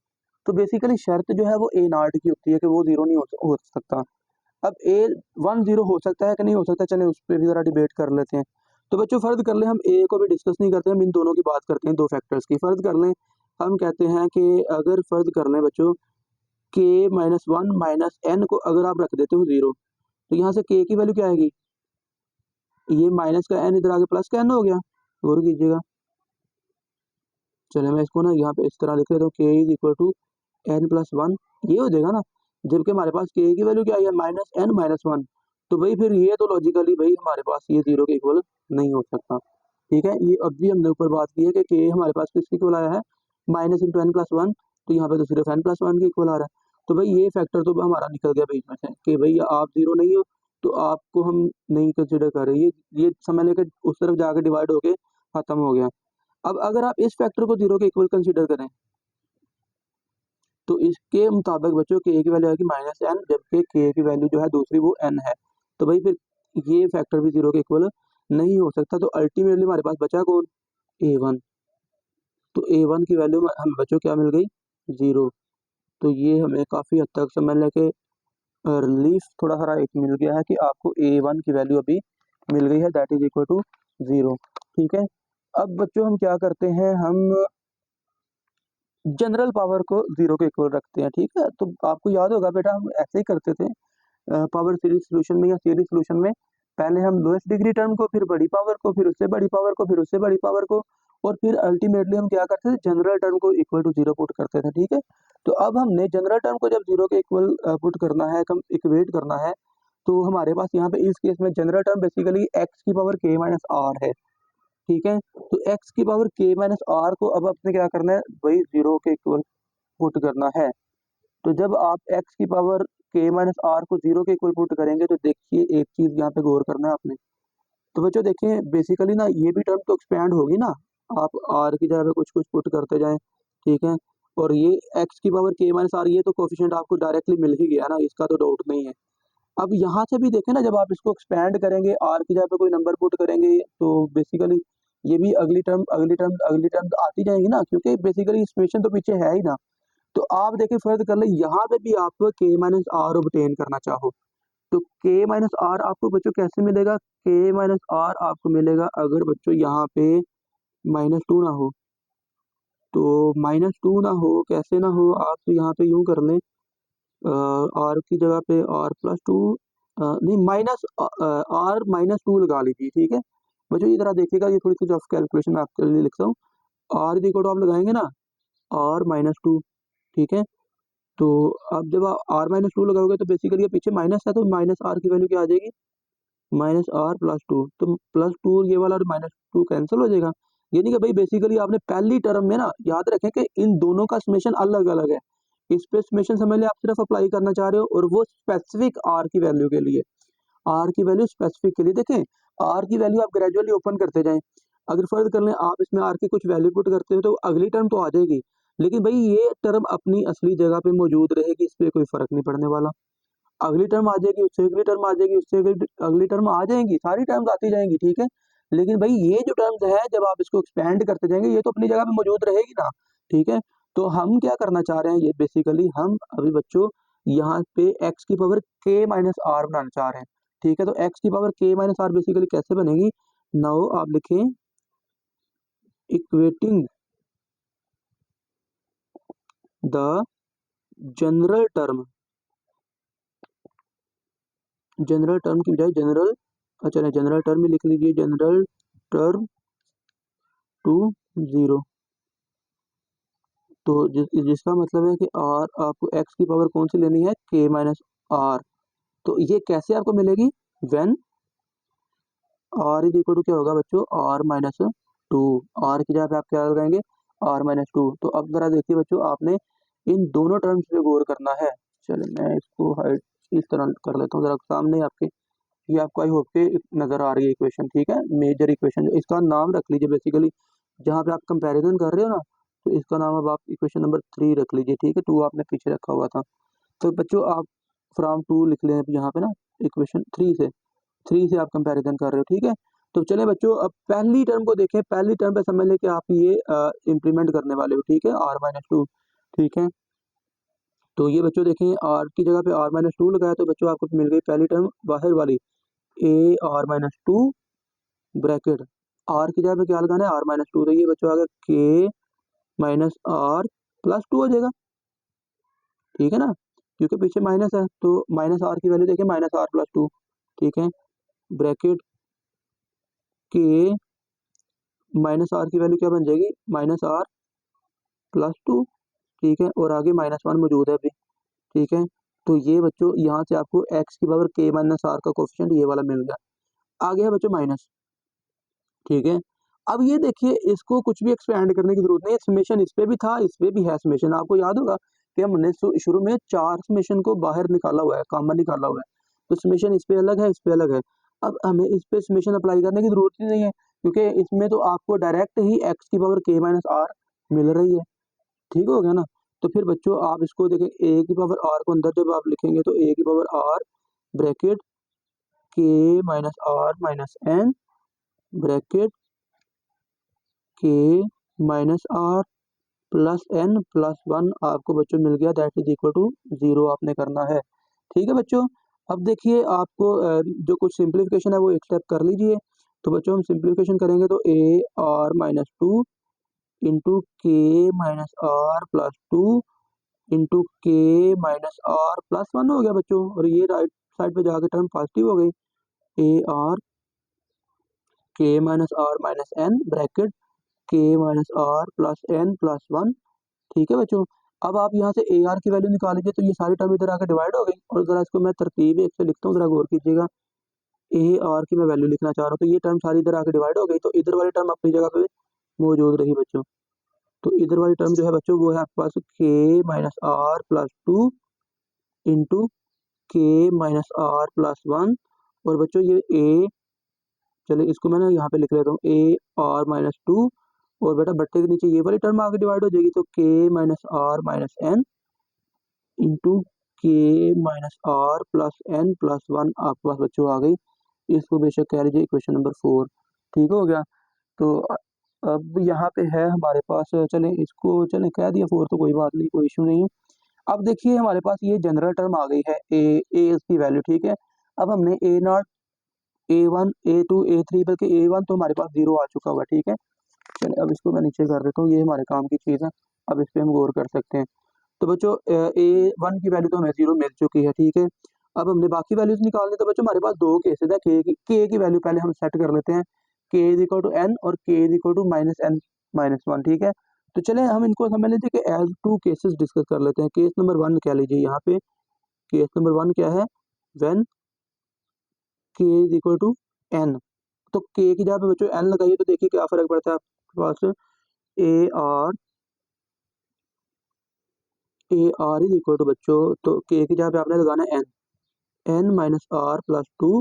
तो बेसिकली शर्त जो है वो a नॉट की होती है कि वो 0 नहीं हो सकता। अब a1 0 हो सकता है कि नहीं हो सकता, चलें उस पर भी ज़रा डिबेट कर लेते हैं। तो बच्चों फ़र्ज़ कर लें, हम a को भी डिस्कस नहीं करते, हम इन दोनों की बात करते हैं, दो फैक्टर्स की। फ़र्ज़ कर लें, हम कहते हैं कि अगर फ़र्ज़ कर लें बच्चों k माइनस 1 माइनस n को अगर आप रख देते हो 0, तो यहाँ से k की वैल्यू क्या आएगी, ये माइनस का n इधर आगे प्लस का n हो गया, गौर कीजिएगा। चलिए मैं इसको ना यहाँ पे इस तरह लिख लेता हूँ, k is equal to n plus 1, ये हो जाएगा ना, जबकि हमारे पास k की वैल्यू क्या है माइनस n माइनस 1, तो भाई फिर ये तो लॉजिकली भाई हमारे पास ये 0 के इक्वल नहीं हो सकता, ठीक है। ये अब भी हमने ऊपर बात की है कि k हमारे पास किसके इक्वल आया है, माइनस इंटू एन प्लस 1, तो यहाँ पे तो सिर्फ n प्लस 1 के इक्वल आ रहा है। तो भाई ये फैक्टर तो हमारा निकल गया बीच में से कि भाई आप 0 नहीं हो, तो आपको हम नहीं कंसिडर कर रहे, ये समझ लेकर उस तरफ जाकर डिवाइड होके खत्म हो गया। अब अगर आप इस फैक्टर को 0 के इक्वल कंसिडर करें, तो इसके मुताबिक बच्चों k की वैल्यू आएगी माइनस n, जबकि k की वैल्यू जो है दूसरी वो n है, तो भाई फिर ये फैक्टर भी 0 के इक्वल नहीं हो सकता। तो अल्टीमेटली हमारे पास बचा कौन, a1। तो a1 की वैल्यू हमें बच्चों क्या मिल गई, 0। तो ये हमें काफ़ी हद तक समझ लें कि रिलीफ थोड़ा सा एक मिल गया है कि आपको a1 की वैल्यू अभी मिल गई है, दैट इज इक्वल टू 0, ठीक है। अब बच्चों हम क्या करते हैं, हम जनरल पावर को 0 के इक्वल रखते हैं, ठीक है। तो आपको याद होगा बेटा हम ऐसे ही करते थे पावर सीरीज सॉल्यूशन में या सीरीज सॉल्यूशन में, पहले हम लोएस्ट डिग्री टर्म को, फिर बड़ी पावर को, फिर उससे बड़ी पावर को, फिर उससे बड़ी पावर को, और फिर अल्टीमेटली हम क्या करते थे, जनरल टर्म को इक्वल टू 0 पुट करते थे, ठीक है। तो अब हमने जनरल टर्म को जब 0 के इक्वल पुट करना है, इक्वेट करना है, तो हमारे पास यहाँ पे इस केस में जनरल टर्म बेसिकली x की पावर k माइनस आर है, ठीक है। तो x की पावर k माइनस आर को अब आपने क्या करना है, वही 0 के इक्वल पुट करना है। तो जब आप x की पावर k माइनस आर को 0 के इक्वल पुट करेंगे, तो देखिए एक चीज़ यहाँ पे गौर करना है आपने। तो बच्चों देखिए बेसिकली ना ये भी टर्म तो एक्सपैंड होगी ना, आप r की जगह पे कुछ कुछ पुट करते जाएं, ठीक है। और ये x की पावर k माइनस आर, ये तो कोफिशिएंट आपको डायरेक्टली मिल ही गया ना, इसका तो डाउट नहीं है। अब यहाँ से भी देखें ना, जब आप इसको एक्सपैंड करेंगे, r की जगह पे कोई नंबर पुट करेंगे, तो बेसिकली ये भी अगली टर्म अगली टर्म अगली टर्म आती जाएगी ना, क्योंकि बेसिकली इक्वेशन तो पीछे है ही ना। तो आप देखिए फर्ज कर ले यहाँ पे भी आप k माइनस आर ऑब्टेन करना चाहो, तो k माइनस आर आपको बच्चों कैसे मिलेगा, k माइनस आर आपको मिलेगा अगर बच्चों यहाँ पे -2 ना हो। तो -2 ना हो, कैसे ना हो, आप तो यहाँ पे यूं कर लें, आर की जगह पे आर प्लस 2, नहीं माइनस आर -2 लगा लीजिए, ठीक है। बच्चों ये जरा देखिएगा, ये थोड़ी सी रफ कैलकुलेशन मैं आपके लिए लिखता हूँ। आर इक्वल टू आप लगाएंगे ना आर -2, ठीक है। तो अब जब आप r-2 लगाओगे तो बेसिकली ये पीछे माइनस है, तो माइनस आर की वैल्यू क्या आ जाएगी, माइनस आर प्लस 2, तो प्लस 2 ये वाला और -2 कैंसिल हो जाएगा। यानी कि भाई बेसिकली आपने पहली टर्म में ना याद रखें कि इन दोनों का समेशन अलग अलग है, इस पे समेशन समझ लिया, आप सिर्फ अप्लाई करना चाह रहे हो, और वो स्पेसिफिक आर की वैल्यू के लिए, आर की वैल्यू स्पेसिफिक के लिए देखें। आर की वैल्यू आप ग्रेजुअली ओपन करते जाएं। अगर फर्ज कर लें आप इसमें आर की कुछ वैल्यू पुट करते हो तो अगली टर्म तो आ जाएगी, लेकिन भाई ये टर्म अपनी असली जगह पे मौजूद रहेगी, इस पर कोई फर्क नहीं पड़ने वाला। अगली टर्म आ जाएगी, उससे अगली टर्म आ जाएगी, उससे अगली टर्म आ जाएंगी, सारी टर्म्स आती जाएंगी, ठीक है। लेकिन भाई ये जो टर्म्स है जब आप इसको एक्सपेंड करते जाएंगे ये तो अपनी जगह पे मौजूद रहेगी ना, ठीक है। तो हम क्या करना चाह रहे हैं, ये बेसिकली हम अभी बच्चों यहाँ पे x की पावर k माइनस आर बनाना चाह रहे हैं, ठीक है। तो x की power k minus r basically कैसे बनेगी, नाउ आप लिखें equating the general term, general term की बजाय जनरल, अच्छा नहीं जनरल टर्म में लिख लीजिए, जनरल टर्म टू जीरो। तो जिसका मतलब है कि आर आपको x की पावर कौन सी लेनी है, k माइनस आर। तो ये कैसे आपको मिलेगी, when r is equal to क्या होगा बच्चों, आर माइनस टू। आर की जगह पे आप क्या लगाएंगे, आर माइनस टू। तो अब जरा देखिए बच्चों आपने इन दोनों टर्म्स पे गौर करना है। चलिए मैं इसको हाइड इस तरह कर लेता हूँ जरा सामने आपके, ये आपको आई होप के नजर आ रही है इक्वेशन, ठीक है। मेजर इक्वेशन, इसका नाम रख लीजिए बेसिकली, जहाँ पे आप कंपैरिजन कर रहे हो ना, तो इसका नाम अब आप इक्वेशन नंबर 3 रख लीजिए, ठीक है। 2 आपने पीछे रखा हुआ था। तो बच्चों आप फ्रॉम 2 लिख लें यहाँ पे ना, इक्वेशन 3 से आप कंपैरिजन कर रहे हो, ठीक है। तो चले बच्चों अब पहली टर्म को देखें, पहली टर्म पे समझ लें कि आप ये इम्प्लीमेंट करने वाले हो, ठीक है, आर माइनस टू, ठीक है। तो ये बच्चों देखें आर की जगह पे आर माइनस टू लगाया, तो बच्चों आपको मिल गई पहली टर्म बाहर वाली, a r minus two bracket, r की जगह पे क्या लगाना है, आर माइनस टू। तो ये बच्चों आ गया के माइनस आर प्लस टू हो जाएगा, ठीक है ना, क्योंकि पीछे माइनस है तो माइनस आर की वैल्यू देखिए माइनस आर प्लस टू, ठीक है। ब्रैकेट के माइनस आर की वैल्यू क्या बन जाएगी, माइनस आर प्लस टू, ठीक है। और आगे माइनस वन मौजूद है अभी, ठीक है। तो ये बच्चों यहाँ से आपको एक्स की पावर के माइनस आर का कोफिशिएंट ये वाला मिल गया। आगे है बच्चों माइनस, ठीक है। अब ये देखिए इसको कुछ भी एक्सपेंड करने की जरूरत नहीं है, समेशन इस पे भी था, इस पे भी है समेशन। आपको याद होगा कि हमने शुरू में 4 समेशन को बाहर निकाला हुआ है, कॉमन निकाला हुआ है। तो समेशन इस पे अलग है, इस पे अलग है। अब हमें इस पे समेशन अप्लाई करने की जरूरत ही नहीं है, क्योंकि इसमें तो आपको डायरेक्ट ही एक्स की पावर के माइनस आर मिल रही है, ठीक हो गया ना। तो फिर बच्चों आप इसको देखें, ए की पावर आर को अंदर जब आप लिखेंगे तो ए की पावर आर ब्रैकेट के minus are minus n bracket के minus r plus n plus one आपको बच्चों मिल गया, that is equal to zero आपने करना है, ठीक है बच्चों। अब देखिए आपको जो कुछ सिंप्लीफिकेशन है वो एक स्टेप कर लीजिए। तो बच्चों हम सिंप्लीफिकेशन करेंगे तो a r minus two into के minus r plus two into के माइनस आर प्लस वन हो गया बच्चों, और ये राइट साइड पे जाके टर्म पॉजिटिव हो गई, ए आर के minus are minus n bracket के minus r plus n plus one, ठीक है बच्चों। अब आप यहाँ से ए आर की वैल्यू निकाल लीजिए, तो ये सारी टर्म इधर आकर डिवाइड हो गई। और जरा इसको मैं तरतीब एक से लिखता हूँ, जरा गौर कीजिएगा। ए आर की मैं वैल्यू लिखना चाह रहा हूँ, तो ये टर्म सारी इधर आकर डिवाइड हो गई, तो इधर वाली टर्म अपनी जगह पे मौजूद रही बच्चों। तो इधर वाली टर्म जो है बच्चों वो है आपके पास k minus r plus two into के माइनस आर प्लस वन। और बच्चों ये ए, चलिए इसको मैंने यहाँ पे लिख लेता हूँ, ए आर माइनस टू, और बेटा बट्टे के नीचे ये वाली टर्म आगे डिवाइड हो जाएगी, तो k minus are minus n into के minus r plus n plus one आपके पास बच्चों आ गई। इसको बेशक कह लीजिए इक्वेशन नंबर 4, ठीक हो गया। तो अब यहाँ पे है हमारे पास, चलें इसको चलें कह दिया 4 तो कोई बात नहीं, कोई इशू नहीं है। अब देखिए हमारे पास ये जनरल टर्म आ गई है ए इसकी वैल्यू, ठीक है। अब हमने a naught a one a two a three बल्कि ए वन तो हमारे पास 0 आ चुका हुआ है, ठीक है। चलिए अब इसको मैं नीचे कर देता हूँ, ये हमारे काम की चीज़ है, अब इस पर हम गौर कर सकते हैं। तो बच्चों ए वन की वैल्यू तो हमें 0 मिल चुकी है, ठीक है। अब हमने बाकी वैल्यूज निकालनी, तो बच्चों हमारे पास दो केसेस है, के की वैल्यू पहले हम सेट कर लेते हैं, के इज इक्वल टू एन और k is equal to minus n minus one, ठीक है। तो चले हम इनको समझ लीजिए कि एज टू केसेस डिस्कस कर लेते हैं। केस नंबर 1 कह लीजिए यहाँ पे, केस नंबर 1 क्या है, व्हेन के इज इक्वल टू एन। तो के की जगह पे बच्चों एन लगाइए, तो देखिए क्या फर्क पड़ता है आपके पास, a r is equal to बच्चों, तो के की जगह पे आपने लगाना है n, n minus r plus two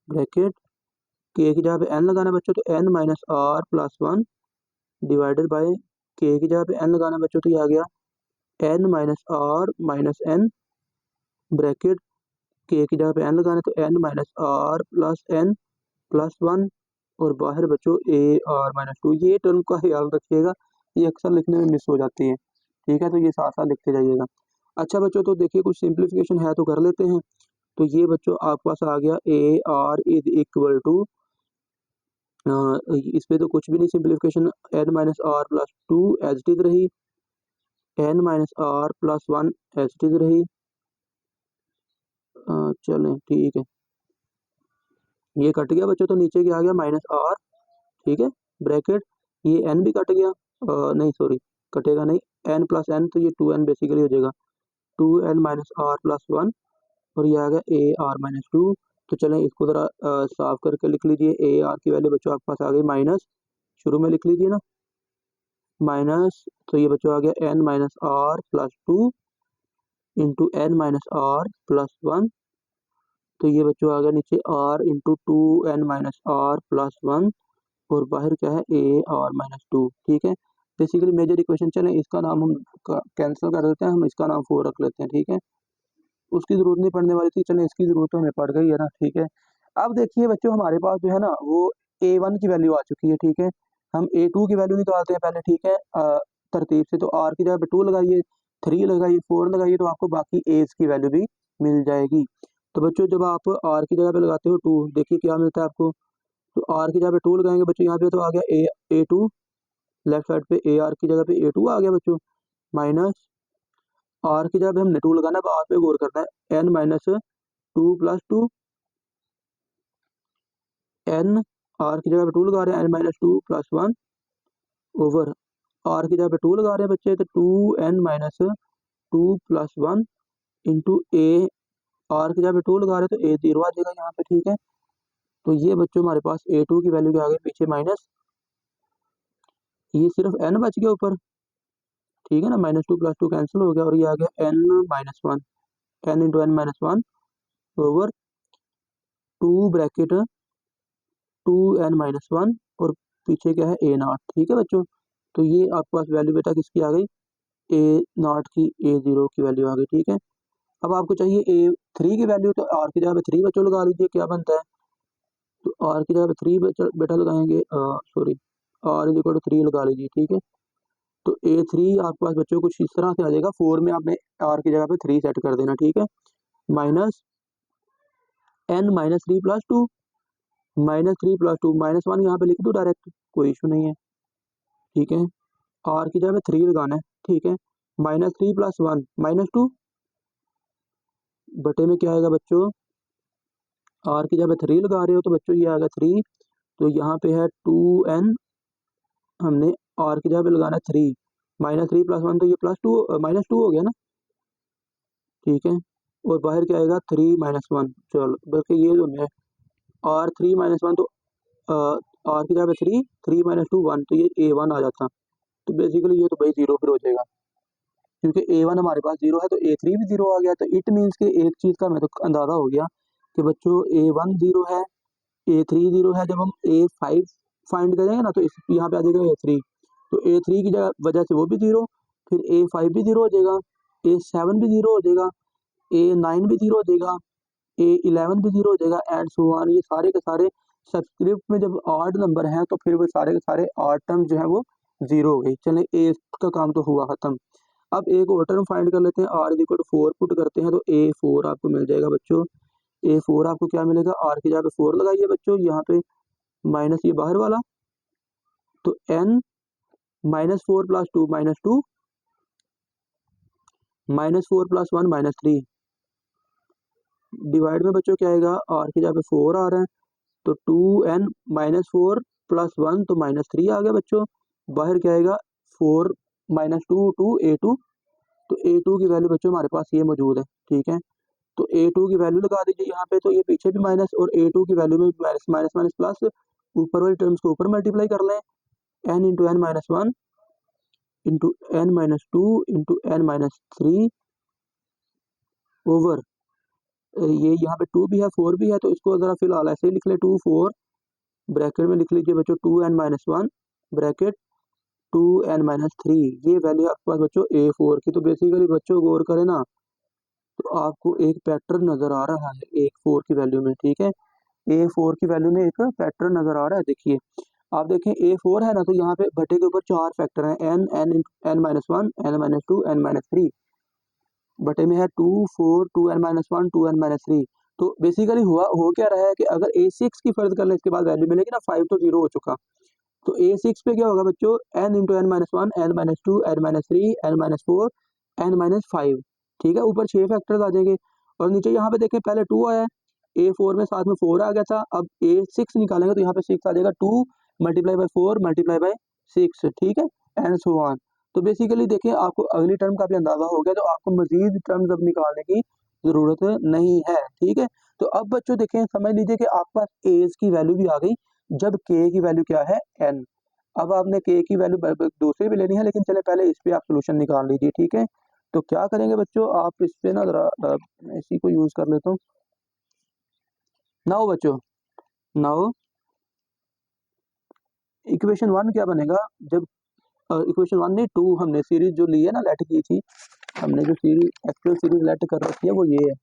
bracket k की जगह पे एन लगाना है बच्चों, तो n minus r plus one divided by k की जगह पे एन लगाना है बच्चों, तो ये आ गया n minus are minus n bracket k की जगह पे एन लगाना है, तो n minus r plus n plus one और बाहर बच्चों ए आर माइनस टू। ये टर्म का ख्याल रखिएगा, ये अक्सर लिखने में मिस हो जाती है, ठीक है, तो ये साथ साथ लिखते जाइएगा। अच्छा बच्चों, तो देखिए कुछ सिंप्लीफिकेशन है तो कर लेते हैं। तो ये बच्चों आपके पास आ गया ए आर इज इक्वल टू, इस पे तो कुछ भी नहीं simplification, n minus r plus two as it is रही, n minus r plus one as it is रही। चलें ठीक है, ये कट गया बच्चों, तो नीचे क्या आ गया माइनस आर, ठीक है, ब्रैकेट ये एन भी कट गया, नहीं सॉरी कटेगा नहीं, एन प्लस एन, तो ये टू एन बेसिकली हो जाएगा, two n minus r plus one और ये आ गया ए आर माइनस टू। तो चलें इसको ज़रा साफ करके लिख लीजिए, ए आर की वैल्यू बच्चों आपके पास आ गई माइनस, शुरू में लिख लीजिए ना माइनस, तो ये बच्चों आ गया n minus r plus two into n minus r plus one, तो ये बच्चों आ गया नीचे r into two n minus r plus one और बाहर क्या है ए आर माइनस टू, ठीक है। बेसिकली मेजर इक्वेशन, चलें इसका नाम हम कैंसिल कर देते हैं, हम इसका नाम 4 रख लेते हैं, ठीक है, उसकी ज़रूरत नहीं पड़ने वाली थी, चलें इसकी ज़रूरत तो हमें पड़ गई है ना, ठीक है। अब देखिए बच्चों हमारे पास जो है ना वो A1 की वैल्यू आ चुकी है, ठीक है, हम A2 की वैल्यू निकालते हैं पहले, ठीक है, तरतीब से, तो R की जगह पे 2 लगाइए, 3 लगाइए, 4 लगाइए, तो आपको बाकी A's की वैल्यू भी मिल जाएगी। तो बच्चों जब आप R की जगह पे लगाते हो 2, देखिए क्या मिलता है आपको, तो R की जगह पे 2 लगाएंगे बच्चों, यहाँ पे तो आ गया A2, लेफ्ट साइड पे AR की जगह पे A2 आ गया बच्चों, माइनस R की जगह पे हमने 2 लगाना है, R पे गौर करना है, n minus two plus two, n r की जगह पे 2 लगा रहे हैं, n minus two plus one over r की जगह पे 2 लगा रहे हैं बच्चे, तो two n minus two plus one into a, r की जगह पे 2 लगा रहे हैं तो ए जीरो आ जाएगा यहाँ पे, ठीक है। तो ये बच्चों हमारे पास A2 की वैल्यू के आगे पीछे माइनस, ये सिर्फ n बच गया ऊपर, ठीक है ना, minus two plus two cancel हो गया और ये आ गया n minus one, n into n minus one over two bracket two n minus one और पीछे क्या है ए नॉट, ठीक है बच्चों। तो ये आपके पास वैल्यू बेटा किसकी आ गई, ए नॉट की, ए जीरो की वैल्यू आ गई, ठीक है। अब आपको चाहिए ए थ्री की वैल्यू, तो आर की जगह पे 3 बच्चों लगा लीजिए, क्या बनता है, तो आर की जगह पे 3 बेटा लगाएंगे, sorry r is equal to 3 लगा लीजिए, ठीक है। तो A3 आपके पास बच्चों कुछ इस तरह से आ जाएगा, 4 में आपने आर की जगह पे 3 सेट कर देना, ठीक है, minus n minus three plus two, minus three plus two minus one यहाँ पे लिख दो डायरेक्ट, कोई इशू नहीं है, ठीक है, आर की जगह पे 3 लगाना है, ठीक है, minus three plus one minus to बटे में क्या आएगा बच्चों, आर की जगह पे 3 लगा रहे हो तो बच्चों ये आएगा 3, तो यहाँ पे है 2n, हमने आर की जगह पे लगाना है 3, माइनस थ्री प्लस वन, तो ये प्लस टू माइनस टू हो गया ना, ठीक है, और बाहर क्या आएगा 3 माइनस वन, चलो बल्कि ये जो है आर 3 माइनस वन, तो आर की जगह पे 3, 3 माइनस टू 1, तो ये A1 आ जाता, तो बेसिकली ये तो भाई जीरो फिर हो जाएगा, क्योंकि A1 हमारे पास जीरो है तो A3 भी जीरो आ गया, तो इट मीन्स के एक चीज़ का मैं तो अंदाज़ा हो गया कि बच्चों A1 जीरो है, A3 जीरो है, जब हम A5 फाइंड करेंगे ना तो इस यहाँ पे आ जाएगा A3, तो A3 की जगह वजह से वो भी जीरो, फिर A5 भी जीरो हो जाएगा, A7 भी जीरो हो जाएगा, A9 भी जीरो हो जाएगा, A11 भी जीरो हो जाएगा, एंड सो ऑन, ये सारे के सारे सब्सक्रिप्ट में जब ऑड नंबर हैं तो फिर वो सारे के सारे ऑड टर्म जो है वो जीरो हो गई। चलें ए का काम तो हुआ खत्म। अब एक और टर्म फाइंड कर लेते हैं, r is equal to 4 put करते हैं तो A4 आपको मिल जाएगा बच्चों, A4 आपको क्या मिलेगा, आर की जगह पे 4 लगाइए बच्चों, यहाँ पे माइनस ये बाहर वाला, तो n minus four plus two minus two, minus four plus one minus three, divide में बच्चों क्या आएगा, आर की जगह पे 4 आ रहा है, तो 2n minus four plus one, तो माइनस थ्री आ गया बच्चों, बाहर क्या आएगा 4 माइनस टू टू A2, तो A2 की वैल्यू बच्चों हमारे पास ये मौजूद है, ठीक है, तो A2 की वैल्यू लगा दीजिए यहाँ पे, तो ये पीछे भी माइनस और A2 की वैल्यू में माइनस माइनस माइनस प्लस, ऊपर वाली टर्म्स को ऊपर मल्टीप्लाई कर लें, n into n minus one into n minus two into n minus three over ये यहाँ पे 2 भी है 4 भी है, तो इसको ज़रा फिलहाल ऐसे ही लिख ले 2 4 ब्रैकेट में लिख लीजिए बच्चों 2n-1 ब्रैकेट 2n-3, ये वैल्यू आपके पास बच्चों A4 की। तो बेसिकली बच्चों गौर करें ना, तो आपको एक पैटर्न नजर आ रहा है A4 की वैल्यू में, ठीक है। A4 की वैल्यू में एक पैटर्न नजर आ रहा है। देखिए आप देखें A4 है ना, तो यहाँ पे बटे के ऊपर 4 फैक्टर हैं, n-1, n-2, n-3, बटे में है 2, 4, 2n-1, 2n-3। तो बेसिकली हो क्या रहा है कि अगर A6 की फर्ज कर लें, इसके बाद वैल्यू मिलेगी ना 5, तो 0 हो चुका। तो A6 पे क्या होगा बच्चों, n into n-1, n-2, n-3, n-4, n-5, ठीक है। ऊपर 6 फैक्टर्स आ जाएंगे और नीचे यहाँ पे देखें पहले 2 आया है, A4 में साथ में 4 आ गया था। अब A6 निकालेंगे तो यहाँ पे 6 आ जाएगा, 2 मल्टीप्लाई बाई 4 मल्टीप्लाई बाई 6, ठीक है, एंड सो ऑन। तो बेसिकली देखिए आपको अगली टर्म का भी अंदाजा हो गया, तो आपको मजीद टर्म्स अब निकालने की जरूरत नहीं है, ठीक है। तो अब बच्चों देखें, समझ लीजिए कि आपके पास एज की वैल्यू भी आ गई, जब k की वैल्यू क्या है n। अब आपने k की वैल्यू दूसरी भी लेनी है, लेकिन चले पहले इस पे आप सोल्यूशन निकाल लीजिए, ठीक है। तो क्या करेंगे बच्चों, आप इस पे ना जरा इसी को यूज कर लेता हूँ। नाउ बच्चों, नाउ इक्वेशन 1 क्या बनेगा, जब इक्वेशन 1 नहीं 2, हमने सीरीज जो ली है ना, लेट की थी हमने, जो सीरीज एक्चुअल सीरीज लेट कर रखी है वो ये है,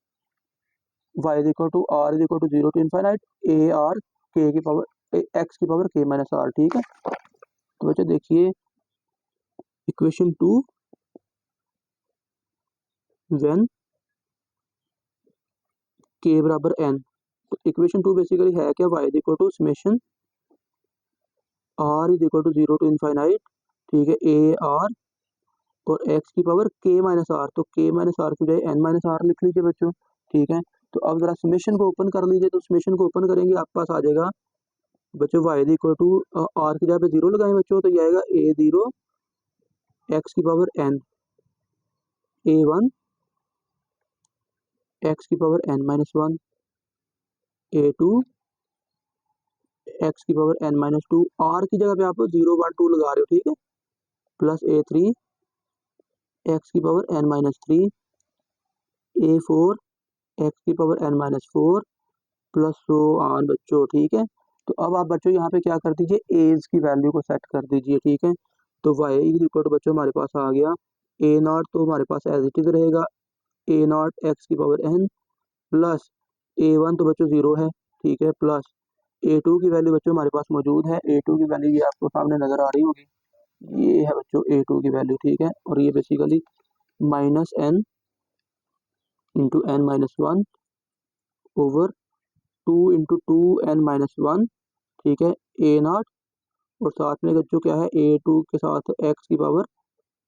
y is equal to r is equal to 0 to infinite a r k की पावर x की पावर k माइनस r, ठीक है। तो बच्चों देखिए इक्वेशन 2 व्हेन k बराबर n। तो इक्वेशन 2 बेसिकली है क्या, y is equal to summation r is equal to 0 to infinite, ठीक है, a r और x की पावर k माइनस r। तो k माइनस r की बजाय n माइनस r लिख लीजिए बच्चों, ठीक है। तो अब जरा समेशन को ओपन कर लीजिए, तो समेशन को ओपन करेंगे आपके पास आ जाएगा बच्चों y is equal to r की जगह पे 0 लगाएं बच्चों, तो ये आएगा a0 x की पावर n, a1 x की power n minus 1, a2 x की पावर n माइनस 2, r की जगह पे आप 0, 1, 2 लगा रहे हो, ठीक है, प्लस a3 x की power n minus 3, a4 x की power n minus 4 plus so on बच्चों, ठीक है। तो अब आप बच्चों यहाँ पे क्या कर दीजिए, एज की वैल्यू को सेट कर दीजिए, ठीक है। तो y इक्वल टू बच्चों हमारे पास आ गया a नॉट, तो हमारे पास एज इट इज रहेगा a नॉट x की पावर n प्लस a1 तो बच्चों 0 है, ठीक है, प्लस a2 की वैल्यू बच्चों हमारे पास मौजूद है, a2 की वैल्यू ये आपको सामने नजर आ रही होगी, ये है बच्चों a2 की वैल्यू, ठीक है। और ये basically minus n into n minus 1 over 2 into 2n-1, ठीक है, a नॉट और साथ में बच्चों क्या है a2 के साथ x की पावर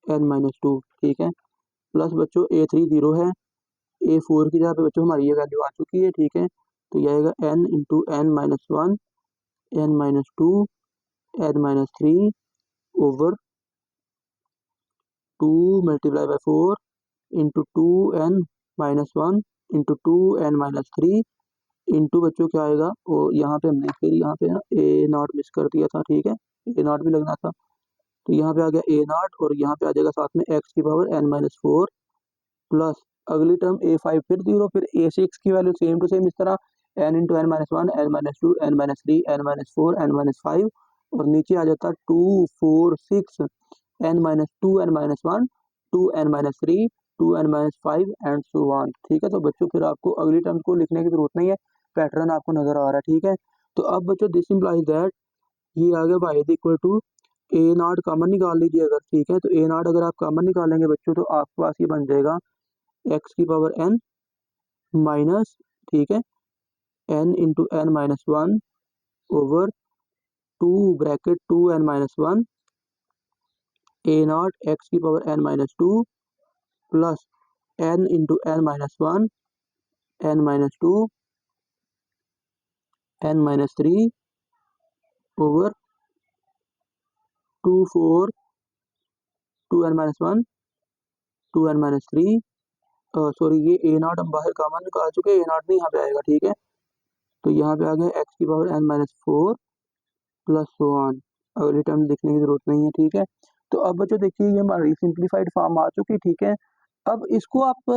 n-2, ठीक है, प्लस बच्चों a3 0 है, a4 की जगह पे बच्चों हमारी ये वैल्यू आ चुकी है, ठीक है। तो ये आएगा n into n-1 n-2 n-3 over 2 multiply by 4 into 2n-1 into 2n-3 into बच्चों क्या आएगा, और यहाँ पे हमने फिर यहाँ पे ना ए नॉट मिस कर दिया था, ठीक है, ए नॉट भी लगना था। तो यहाँ पे आ गया ए नॉट और यहाँ पे आ जाएगा साथ में एक्स की पावर n-4 प्लस अगली टर्म a5 फिर 0, फिर a6 की वैल्यू सेम टू सेम इस तरह n into n-1 n-2 n-3 n-4 n-5 और नीचे आ जाता 2 4 6 n-2 n-1 2 n-3 2 n-5 and so on, ठीक है। तो बच्चों फिर आपको अगली टर्म को लिखने की जरूरत नहीं है, पैटर्न आपको नजर आ रहा है, ठीक है। तो अब बच्चों दिस इम्प्लाइज दैट, ये आ गया y equal to A naught common निकाल लीजिए अगर, ठीक है। तो ए नॉट अगर आप कॉमन निकालेंगे बच्चों, तो आपके पास ये बन जाएगा x की पावर n माइनस, ठीक है, n into n-1 over 2 bracket 2n-1 A not x की power n-2 plus n into n-1 n-2 n-3 over 2 4 2n-1 2n-3, sorry ये ए नॉट हम बाहर कॉमन निकाल चुके हैं, ए नॉट नहीं यहाँ पे आएगा, ठीक है। तो यहाँ पे आ गया एक्स की power n-4 plus so on, अगली टर्म लिखने की जरूरत नहीं है, ठीक है। तो अब बच्चों देखिए ये हमारी सिंप्लीफाइड फॉर्म आ चुकी, ठीक है। अब इसको आप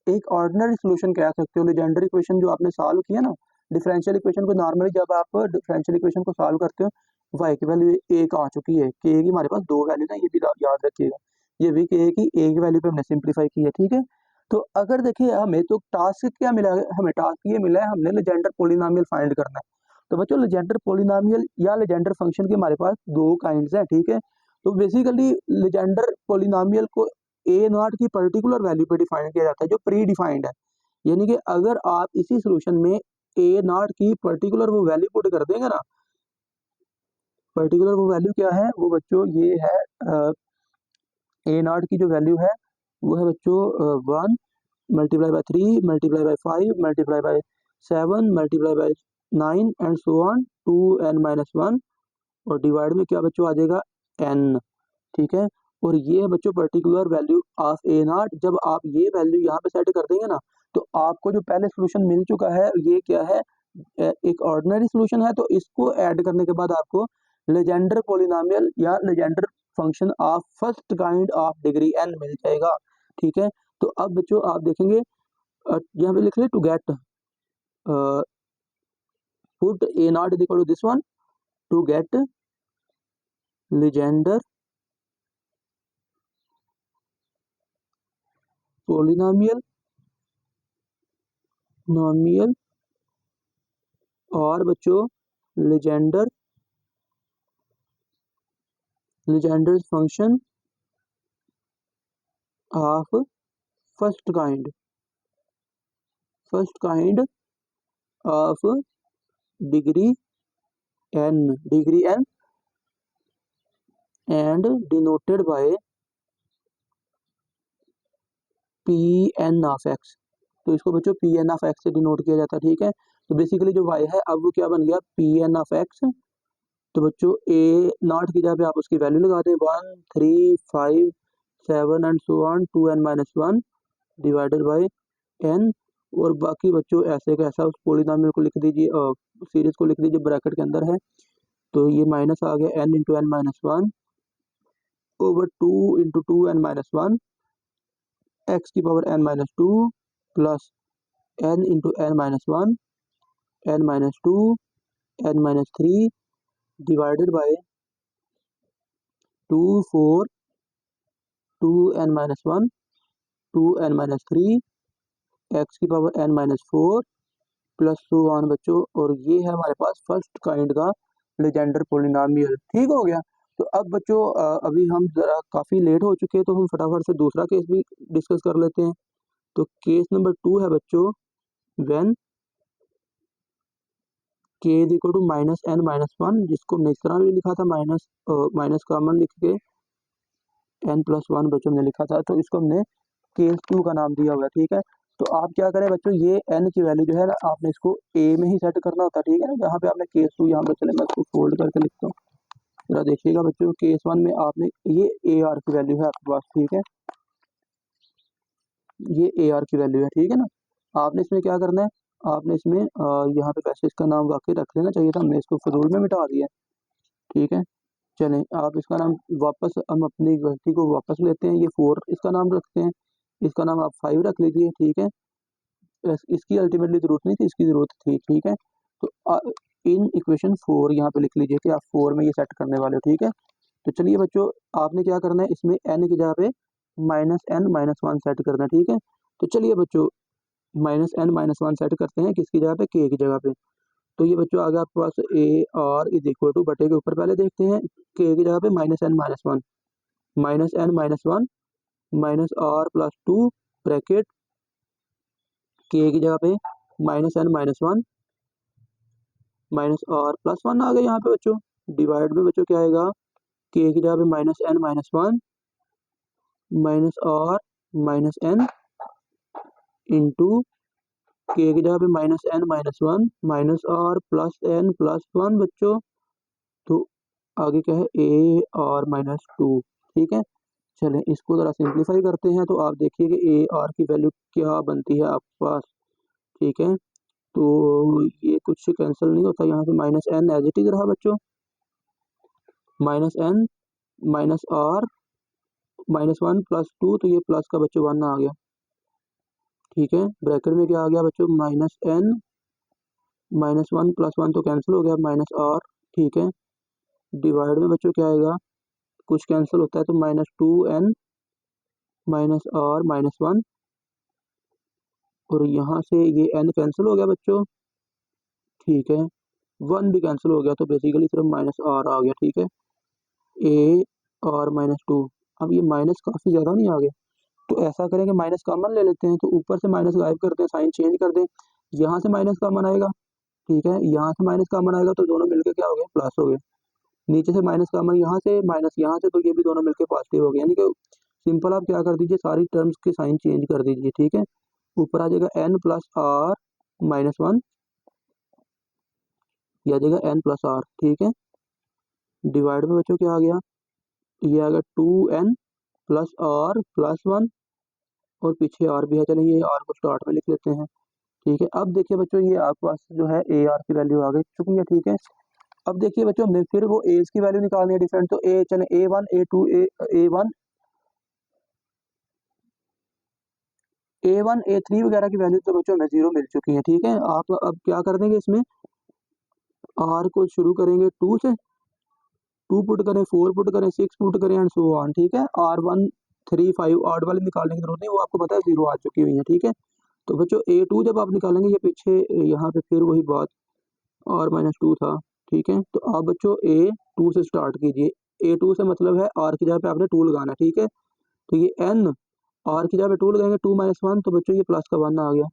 एक ऑर्डिनरी सोल्यूशन कह सकते हो, लेजेंडरी इक्वेशन जो आपने सॉल्व किया ना, डिफरेंशियल इक्वेशन को नॉर्मली जब आप डिफरेंशियल इक्वेशन को सॉल्व करते हो, y की वैल्यू एक आ चुकी है, k की हमारे पास दो वैल्यू है, ये भी याद रखिएगा, ये भी k की एक वैल्यू पे हमने सिंप्लीफाई की है, ठीक है। तो अगर देखिए हमें तो टास्क क्या मिला है, हमें टास्क ये मिला है, हमने लेजेंडर पोलिनोमियल फाइंड करना है। तो बच्चों लेजेंडर पोलिनोमियल या लेजेंडर फंक्शन के हमारे पास दो काइंड्स हैं, ठीक है। तो बेसिकली लेजेंडर पोलिनोमियल को ए नॉट की पर्टिकुलर वैल्यू पे डिफाइन किया जाता है, जो प्री डिफाइंड है, यानी कि अगर आप इसी सोल्यूशन में ए नॉट की पर्टिकुलर वो वैल्यू पुट कर देंगे ना, पर्टिकुलर वो वैल्यू क्या है वो बच्चों ये है, ए नॉट की जो वैल्यू है वो है बच्चों 1 multiply by 3 multiply by 5 multiply by 7 multiply by 9 and so on 2n-1 और डिवाइड में क्या बच्चों आ जाएगा n, ठीक है। और ये है बच्चों particular value of A not. जब आप ये वैल्यू यहाँ पे सेट कर देंगे ना, तो आपको जो पहले सोल्यूशन मिल चुका है ये क्या है, एक ऑर्डिनरी सोल्यूशन है, तो इसको ऐड करने के बाद आपको लेजेंडर पोलिनोमियल या Legender function of first kind of degree n मिल जाएगा, ठीक है। तो अब बच्चों आप देखेंगे यहाँ पे लिख रहे to get put a naught is equal to this one to get Legendre polynomial nomial और बच्चों Legendre function of first kind of degree n and denoted by Pn of x। तो इसको बच्चों Pn ऑफ x से denote किया जाता है, ठीक है। तो बेसिकली जो y है अब वो क्या बन गया Pn ऑफ x। तो बच्चों ए नॉट की जगह पे आप उसकी वैल्यू लगा दें 1 3 5 7 and so on 2n-1 divided by n। और बाकी बच्चों ऐसे कैसा उस पोलिनोमियल को लिख दीजिए, सीरीज को लिख दीजिए ब्रैकेट के अंदर है, तो ये माइनस आ गया n into n-1 over 2 into 2n-1 x की power n-2 plus n into n-1 n-2 n-3 divided by 2 4 2n-1 2n-3 x की power n-4 plus so on बच्चों। और ये है हमारे पास फर्स्ट काइंड का लेजेंडर पोलिनोमियल, ठीक हो गया। तो अब बच्चों अभी हम जरा काफ़ी लेट हो चुके हैं, तो हम फटाफट से दूसरा केस भी डिस्कस कर लेते हैं। तो केस नंबर 2 है बच्चों when k is equal to -n-1, जिसको हमने इस तरह भी लिखा था माइनस कॉमन लिख के n+1 बच्चों ने लिखा था, तो इसको हमने केस 2 का नाम दिया हुआ है, ठीक है। तो आप क्या करें बच्चों, ये n की वैल्यू जो है ना आपने इसको a में ही सेट करना होता है, ठीक है ना। जहाँ पे आपने केस 2 यहाँ पे चले मैं इसको फोल्ड करके लिखता हूँ, जरा देखिएगा बच्चों केस 1 में आपने ये AR की वैल्यू है आपके पास, ठीक है, ये AR की वैल्यू है, ठीक है ना। आपने इसमें क्या करना है, आपने इसमें यहाँ पे वैसे इसका नाम वाकई रख लेना चाहिए था, हमने इसको फजूल में मिटा दिया, ठीक है। चलें आप इसका नाम वापस, हम अपनी गलती को वापस लेते हैं, ये 4 इसका नाम रखते हैं, इसका नाम आप 5 रख लीजिए, ठीक है। इसकी अल्टीमेटली जरूरत नहीं थी, इसकी जरूरत थी, ठीक है। तो इन इक्वेशन 4 यहाँ पे लिख लीजिए कि आप 4 में ये सेट करने वाले हो, ठीक है। तो चलिए बच्चों आपने क्या करना है, इसमें n की जगह पे -n-1 सेट करना है, ठीक है। तो चलिए बच्चों -n-1 सेट करते हैं किसकी जगह पे, k की जगह पे। तो ये बच्चों आ गया आपके पास ए और इज इक्वल टू बटे के ऊपर पहले देखते हैं k की जगह पे -n-1 -n-1 minus r plus 2 bracket k की जगह पे -n-1 -r प्लस 1 आ गया यहाँ पे बच्चों। डिवाइड में बच्चों क्या आएगा, k की जगह पे -n-1 -r -n into k की जगह पे -n-1 -r plus n plus 1 बच्चों। तो आगे क्या है a और -2, ठीक है। चलें इसको ज़रा सिंप्लीफाई करते हैं, तो आप देखिए कि ए आर की वैल्यू क्या बनती है आपके पास, ठीक है। तो ये कुछ कैंसिल नहीं होता, यहाँ पे -n एज इट इज रहा बच्चों, -n -r -1 प्लस 2, तो ये प्लस का बच्चों 1 आ गया, ठीक है। ब्रैकेट में क्या आ गया बच्चों -n -1 + 1 तो कैंसिल हो गया, -r, ठीक है। डिवाइड में बच्चों क्या आएगा, कुछ कैंसिल होता है तो -2n -r -1, और यहाँ से ये n कैंसिल हो गया बच्चों, ठीक है। 1 भी कैंसिल हो गया तो बेसिकली सिर्फ -r आ गया, ठीक है। ar-2, अब ये माइनस काफ़ी ज़्यादा नहीं आ गए, तो ऐसा करें कि माइनस कॉमन ले लेते हैं, तो ऊपर से माइनस गायब करते हैं, साइन चेंज कर दें, यहाँ से माइनस कॉमन आएगा, ठीक है, यहाँ से माइनस कॉमन आएगा तो दोनों मिलके क्या हो गए, प्लस हो गए। नीचे से माइनस कॉमन यहाँ से, माइनस यहाँ से, तो ये भी दोनों मिलके पॉजिटिव हो गए, यानी कि सिंपल आप क्या कर दीजिए, सारी टर्म्स के साइन चेंज कर दीजिए, ठीक है। ऊपर आ जाएगा n + r -1, ये आ जाएगा n + r, ठीक है। डिवाइड में बच्चों क्या आ गया, ये आ गया 2n + r +1, और पीछे r भी है, चलें ये r को स्टार्ट में लिख लेते हैं, ठीक है। अब देखिए बच्चों ये आपके पास जो है ar की वैल्यू आ गई चुकी है, ठीक है। अब देखिए बच्चों हमें फिर वो एज की वैल्यू निकालनी है डिफरेंट, तो ए चले a1 a2 a1 a1 a3 वगैरह की वैल्यू तो बच्चों हमें 0 मिल चुकी है, ठीक है। आप अब क्या कर देंगे, इसमें r को शुरू करेंगे 2 से, 2 पुट करें, 4 पुट करें, 6 पुट करें एंड सो ऑन, ठीक है। r1 3 5 ऑड वाली निकालने की जरूरत नहीं, वो आपको पता है 0 आ चुकी हुई है, ठीक है। तो बच्चों a2 जब आप निकालेंगे, ये पीछे यहाँ पे फिर वही बात r-2 था, ठीक है। तो आप बच्चों a2 से स्टार्ट कीजिए, a2 से मतलब है r की जगह पे आपने 2 लगाना, ठीक है। तो ये n r की जगह पे 2 लगाएंगे, 2 - 1, तो बच्चों ये प्लस का 1 आ गया,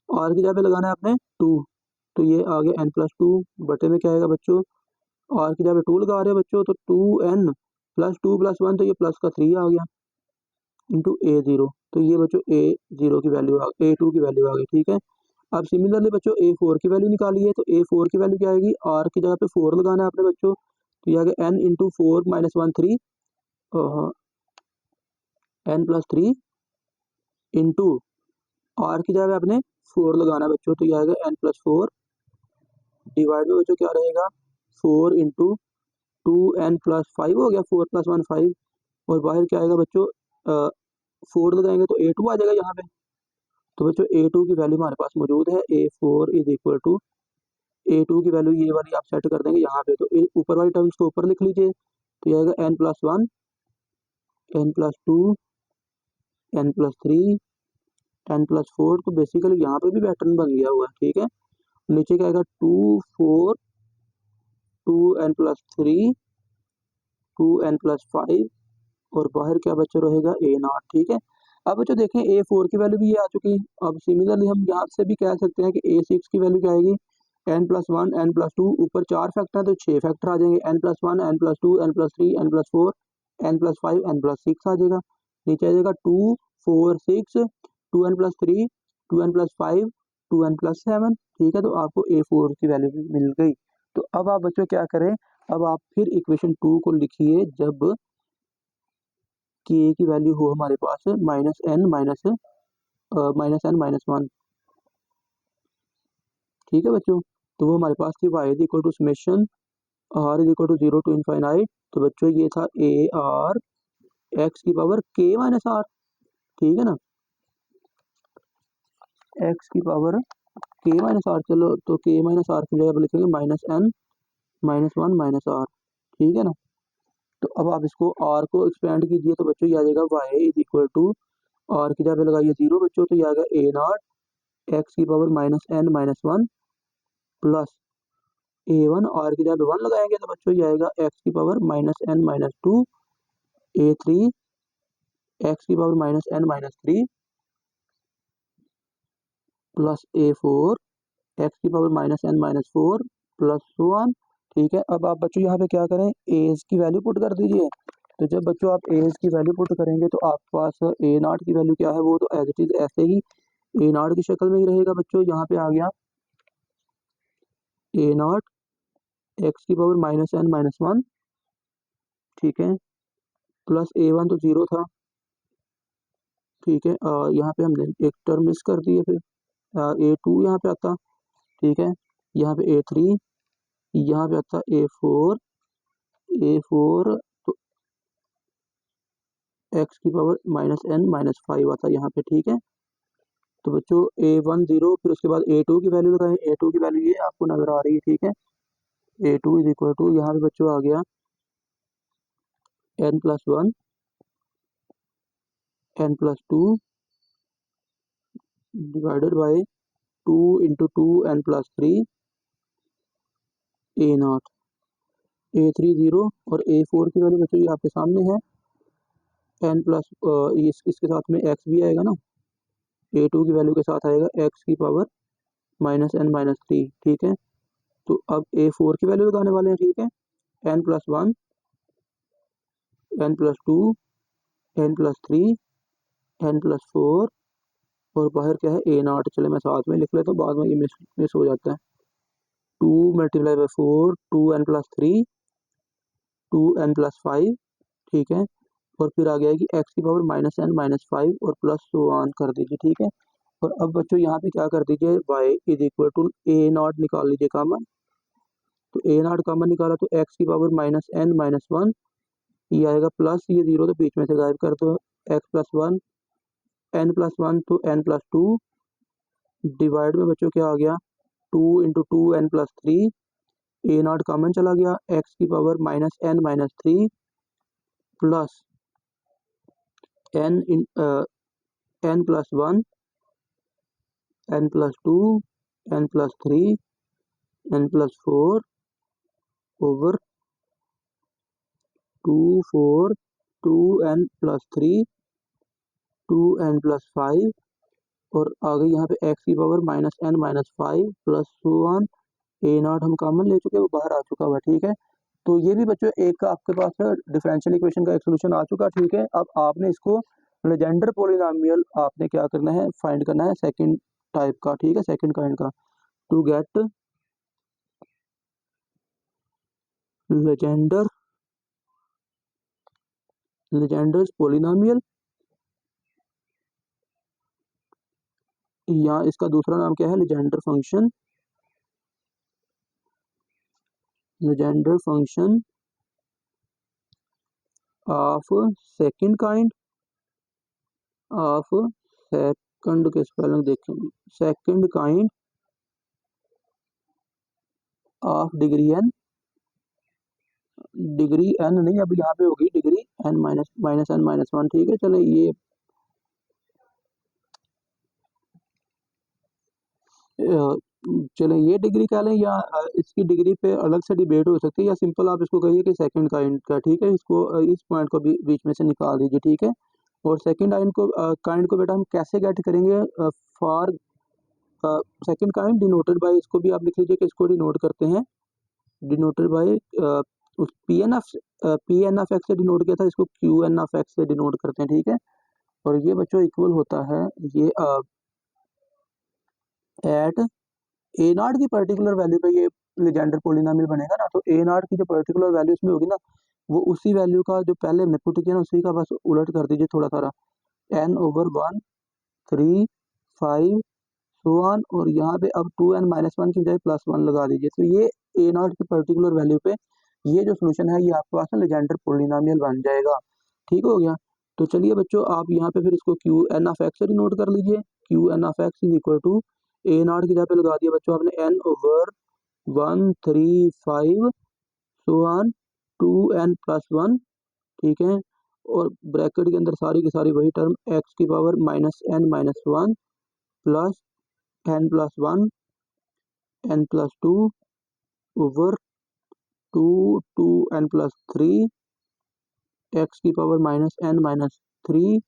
r की जगह पे लगाना है आपने 2, तो ये आ गया n+2, बटे में क्या आएगा बच्चों, r की जगह पे 2 लगा रहे हैं बच्चों, तो 2n + 2 + 1, तो ये प्लस का 3 आ गया, इंटू a0, तो ये बच्चों a0 की वैल्यू a2 की वैल्यू आ गई, ठीक है। अब सिमिलरली बच्चों a4 की वैल्यू निकाली है, तो a4 की वैल्यू क्या आएगी, r की जगह पे 4 लगाना है आपने बच्चों, तो ये आ गया n × 4 - 1 3, n+3 इंटू r की जगह पे आपने 4 लगाना है बच्चों, तो ये आएगा n+4, डिवाइड में बच्चों क्या रहेगा, 4 इंटू 2n+5 हो गया, 4 + 1 5, और बाहर क्या आएगा बच्चों, 4 लगाएंगे तो a2 आ जाएगा यहाँ पे, तो बच्चों a2 की वैल्यू हमारे पास मौजूद है, a4 = a2 की वैल्यू ये वाली आप सेट कर देंगे यहाँ पे, तो ऊपर वाली टर्म्स को ऊपर लिख लीजिए, तो ये आएगा n+1 n+2 n+3 n+4, तो बेसिकली यहाँ पे भी पैटर्न बन गया हुआ है, ठीक है। नीचे क्या आएगा, 2 4 2n+3 2n+5, और बाहर क्या बच्चा रहेगा, a0, ठीक है। अब बच्चों देखें a4 की वैल्यू भी ये आ चुकी है, अब सिमिलरली हम यहाँ से भी कह सकते हैं कि a6 की वैल्यू क्या आएगी, n+1 n+2, ऊपर 4 फैक्टर है तो 6 फैक्टर आ जाएंगे, n+1 n+2 n+3 n+4 n+5 n+6 आ जाएगा, नीचे आ जाएगा 2 4 6 2n+3 2n+5 2n+7, ठीक है। तो आपको a4 की वैल्यू भी मिल गई। तो अब आप बच्चों क्या करें, अब आप फिर इक्वेशन 2 को लिखिए जब कि a की वैल्यू हो हमारे पास -n -1, ठीक है बच्चों। तो वो हमारे पास थी y = summation r = 0 to infinite, तो बच्चों ये था a r x की पावर k - r, ठीक है ना, x की पावर k - r, चलो तो k - r की जगह पर लिखेंगे -n -1 -r, ठीक है ना। तो अब आप इसको r को एक्सपेंड कीजिए, तो बच्चों ये आ जाएगा y = r की जगह पे लगाइए 0 बच्चों, तो ये आ गया a0 x की power -n -1 plus a1 r की जगह पे 1 लगाएंगे, तो बच्चों ये आएगा x की पावर -n -2 a3 x की power -n -3 plus a4 x की power -n -4 plus so on, ठीक है। अब आप बच्चों यहाँ पे क्या करें, एज की वैल्यू पुट कर दीजिए, तो जब बच्चों आप एज की वैल्यू पुट करेंगे तो आपके पास a0 की वैल्यू क्या है, वो तो एज इट इज ऐसे ही a0 की शक्ल में ही रहेगा बच्चों, यहाँ पे आ गया a0 x की पावर -n -1, ठीक है, प्लस a1 तो 0 था, ठीक है। यहाँ पे हमने एक टर्म मिस कर दी है, फिर a2 यहाँ पे आता, ठीक है, यहाँ पे a3, यहाँ पे आता a4 तो x की पावर -n -5 आता यहाँ पे, ठीक है। तो बच्चों A1 0, फिर उसके बाद A2 की वैल्यू लगाएं। A2 की वैल्यू ये आपको नजर आ रही है, ठीक है। A2 इज इक्वल टू, यहाँ पे बच्चों आ गया n+1 n+2 divided by 2 into 2 n+3 A0। A3 0 और A4 की वैल्यू बच्चों ये आपके सामने है n प्लस इसके साथ में x भी आएगा ना, A2 की वैल्यू के साथ आएगा x की पावर -n-3, ठीक है। तो अब A4 की वैल्यू लगाने वाले हैं, ठीक है। n+1 n+2 n+3 n+4 और बाहर क्या है A0। चले मैं साथ में लिख लेता हूँ, बाद में ये मिस हो जाता है। 2 मल्टीप्लाई बाई 4 2n+3 2n+5, ठीक है। और फिर आ गया कि x की पावर -n-5 और प्लस सो ऑन कर दीजिए, ठीक है। और अब बच्चों यहाँ पे क्या कर दीजिए, y is equal to A0 निकाल लीजिए कॉमन। तो A0 कॉमन निकाला तो x की पावर -n-1 ये आएगा, प्लस ये 0 तो बीच में से गायब कर दो, x+1 n+1 तो n+2 डिवाइड में बच्चों क्या आ गया 2 इंटू 2 n+3 A0 कॉमन चला गया, x की power -n-3 plus n+1 n+2 n+3 n+4 over 2 4 2n+3 2n+5 और आगे यहाँ पे x की power -n-5 plus so on. A0 हम कॉमन ले चुके हैं, वो बाहर आ चुका हुआ, ठीक है। तो ये भी बच्चों एक का आपके पास डिफरेंशियल इक्वेशन का एक सोल्यूशन आ चुका, ठीक है। अब आपने इसको लेजेंडर पॉलिनॉमियल आपने क्या करना है, फाइंड करना है सेकंड टाइप का, ठीक है, सेकंड काइंड का। टू गेट लेजेंडर्स पॉलिनॉमियल, या इसका दूसरा नाम क्या है, Legender function. Legender function of second kind of second के स्पेलिंग देखेंगे, second kind of degree n, degree n नहीं, अब यहाँ पे होगी डिग्री n -n-1, ठीक है। चले ये चले ये डिग्री कह लें, या इसकी डिग्री पे अलग से डिबेट हो सकती है, या सिंपल आप इसको कहिए कि सेकंड काइंड का, ठीक है। इसको इस पॉइंट को भी बीच में से निकाल दीजिए, ठीक है। और सेकंड काइंड को बेटा हम कैसे गेट करेंगे, for second kind denoted by, इसको भी आप लिख लीजिए कि इसको डिनोट करते हैं, डिनोटेड बाय उस Pn(x) से डिनोट किया था, इसको Qn(x) से डिनोट करते हैं, ठीक है। और ये बच्चों इक्वल होता है ये एट A0 की पर्टिकुलर वैल्यू पे ये लेजेंडर पॉलिनॉमियल बनेगा ना। तो A0 की जो पर्टिकुलर वैल्यू इसमें होगी ना, वो उसी वैल्यू का जो पहले हमने पुट किया ना, उसी का बस उलट कर दीजिए थोड़ा सारा, n/1 3 5 सो ऑन। और यहाँ पे अब 2n-1 की बजाय +1 लगा दीजिए। तो ये A0 की पर्टिकुलर वैल्यू पे ये जो सोल्यूशन है, ये आपके पास लेजेंडर पॉलिनॉमियल बन जाएगा, ठीक हो गया। तो चलिए बच्चों, आप यहाँ पे फिर इसको Qn(x) से डिनोट कर लीजिए। Qn(x) is equal to A0 की जगह पे लगा दिया बच्चों आपने n/1 3 5 सो ऑन 2n+1, ठीक है। और ब्रैकेट के अंदर सारी की सारी वही टर्म, x की power -n-1 plus n+1 n+2 over 2 2n+3 x की power -n-3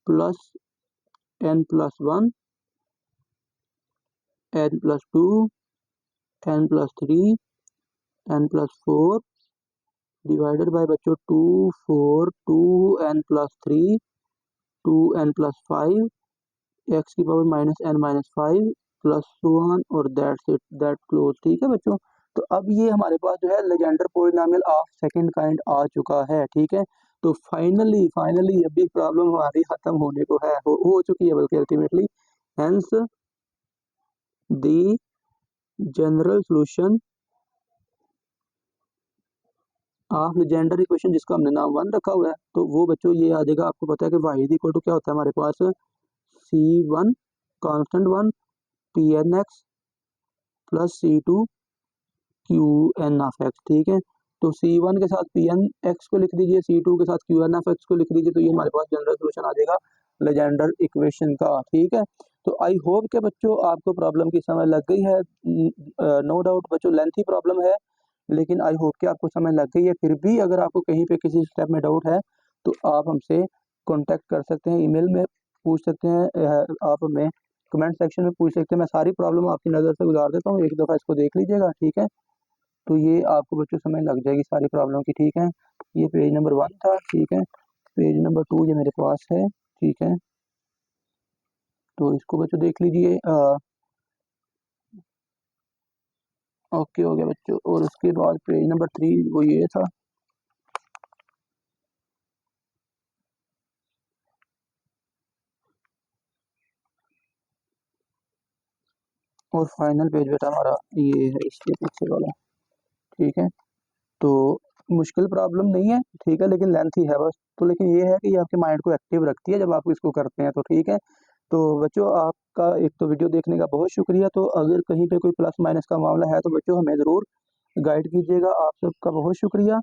plus n+1 n+2 n+3 n+4 divided by बच्चों 2 4 2n+3 2n+5 x की power -n-5 plus so on, और दैट्स इट, दैट क्लोज, ठीक है बच्चों। तो अब ये हमारे पास जो है Legendre polynomial of second kind आ चुका है, ठीक है। तो फाइनली फाइनली अभी प्रॉब्लम हमारी खत्म होने को है, हो चुकी है बल्कि ultimately. Hence the general solution of Legender equation, जिसका हमने नाम 1 रखा हुआ है, तो वो बच्चों ये आ जाएगा। आपको पता है कि y इक्वल टू क्या होता है हमारे पास, C1 constant one P n x plus C2 Q n of x, ठीक है। तो C1 के साथ पी एन एक्स को लिख दीजिए, C2 के साथ क्यू एन ऑफ एक्स को लिख दीजिए, तो ये हमारे पास जनरल सोल्यूशन आ जाएगा लेजेंडर इक्वेशन का, ठीक है। तो आई होप के बच्चों आपको प्रॉब्लम की समझ लग गई है। नो डाउट बच्चों लेंथी प्रॉब्लम है, लेकिन आई होप कि आपको समझ लग गई है। फिर भी अगर आपको कहीं पे किसी स्टेप में डाउट है तो आप हमसे कांटेक्ट कर सकते हैं, ईमेल में पूछ सकते हैं, आप हमें कमेंट सेक्शन में पूछ सकते हैं। मैं सारी प्रॉब्लम आपकी नज़र से गुजार देता हूँ, एक दफ़ा इसको देख लीजिएगा, ठीक है। तो ये आपको बच्चों समझ लग जाएगी सारी प्रॉब्लम की, ठीक है। ये पेज नंबर 1 था, ठीक है। पेज नंबर 2 ये मेरे पास है, ठीक है। तो इसको बच्चों देख लीजिए। ओके हो गया बच्चों। और उसके बाद पेज नंबर 3 वो ये था। और फाइनल पेज बेटा हमारा ये है, इसके पीछे वाला, ठीक है। तो मुश्किल प्रॉब्लम नहीं है, ठीक है, लेकिन लेंथी है बस। तो लेकिन ये है कि ये आपके माइंड को एक्टिव रखती है जब आप इसको करते हैं, तो ठीक है। तो बच्चों आपका एक तो वीडियो देखने का बहुत शुक्रिया। तो अगर कहीं पे कोई प्लस माइनस का मामला है तो बच्चों हमें ज़रूर गाइड कीजिएगा। आप सबका बहुत शुक्रिया।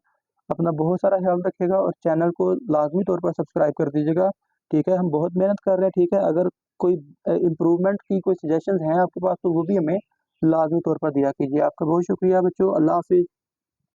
अपना बहुत सारा ख्याल रखिएगा और चैनल को लाजमी तौर पर सब्सक्राइब कर दीजिएगा, ठीक है। हम बहुत मेहनत कर रहे हैं, ठीक है। अगर कोई इम्प्रूवमेंट की कोई सजेशंस हैं आपके पास तो वो भी हमें लाजमी तौर पर दिया कीजिए। आपका बहुत शुक्रिया बच्चों। अल्लाह हाफिज़।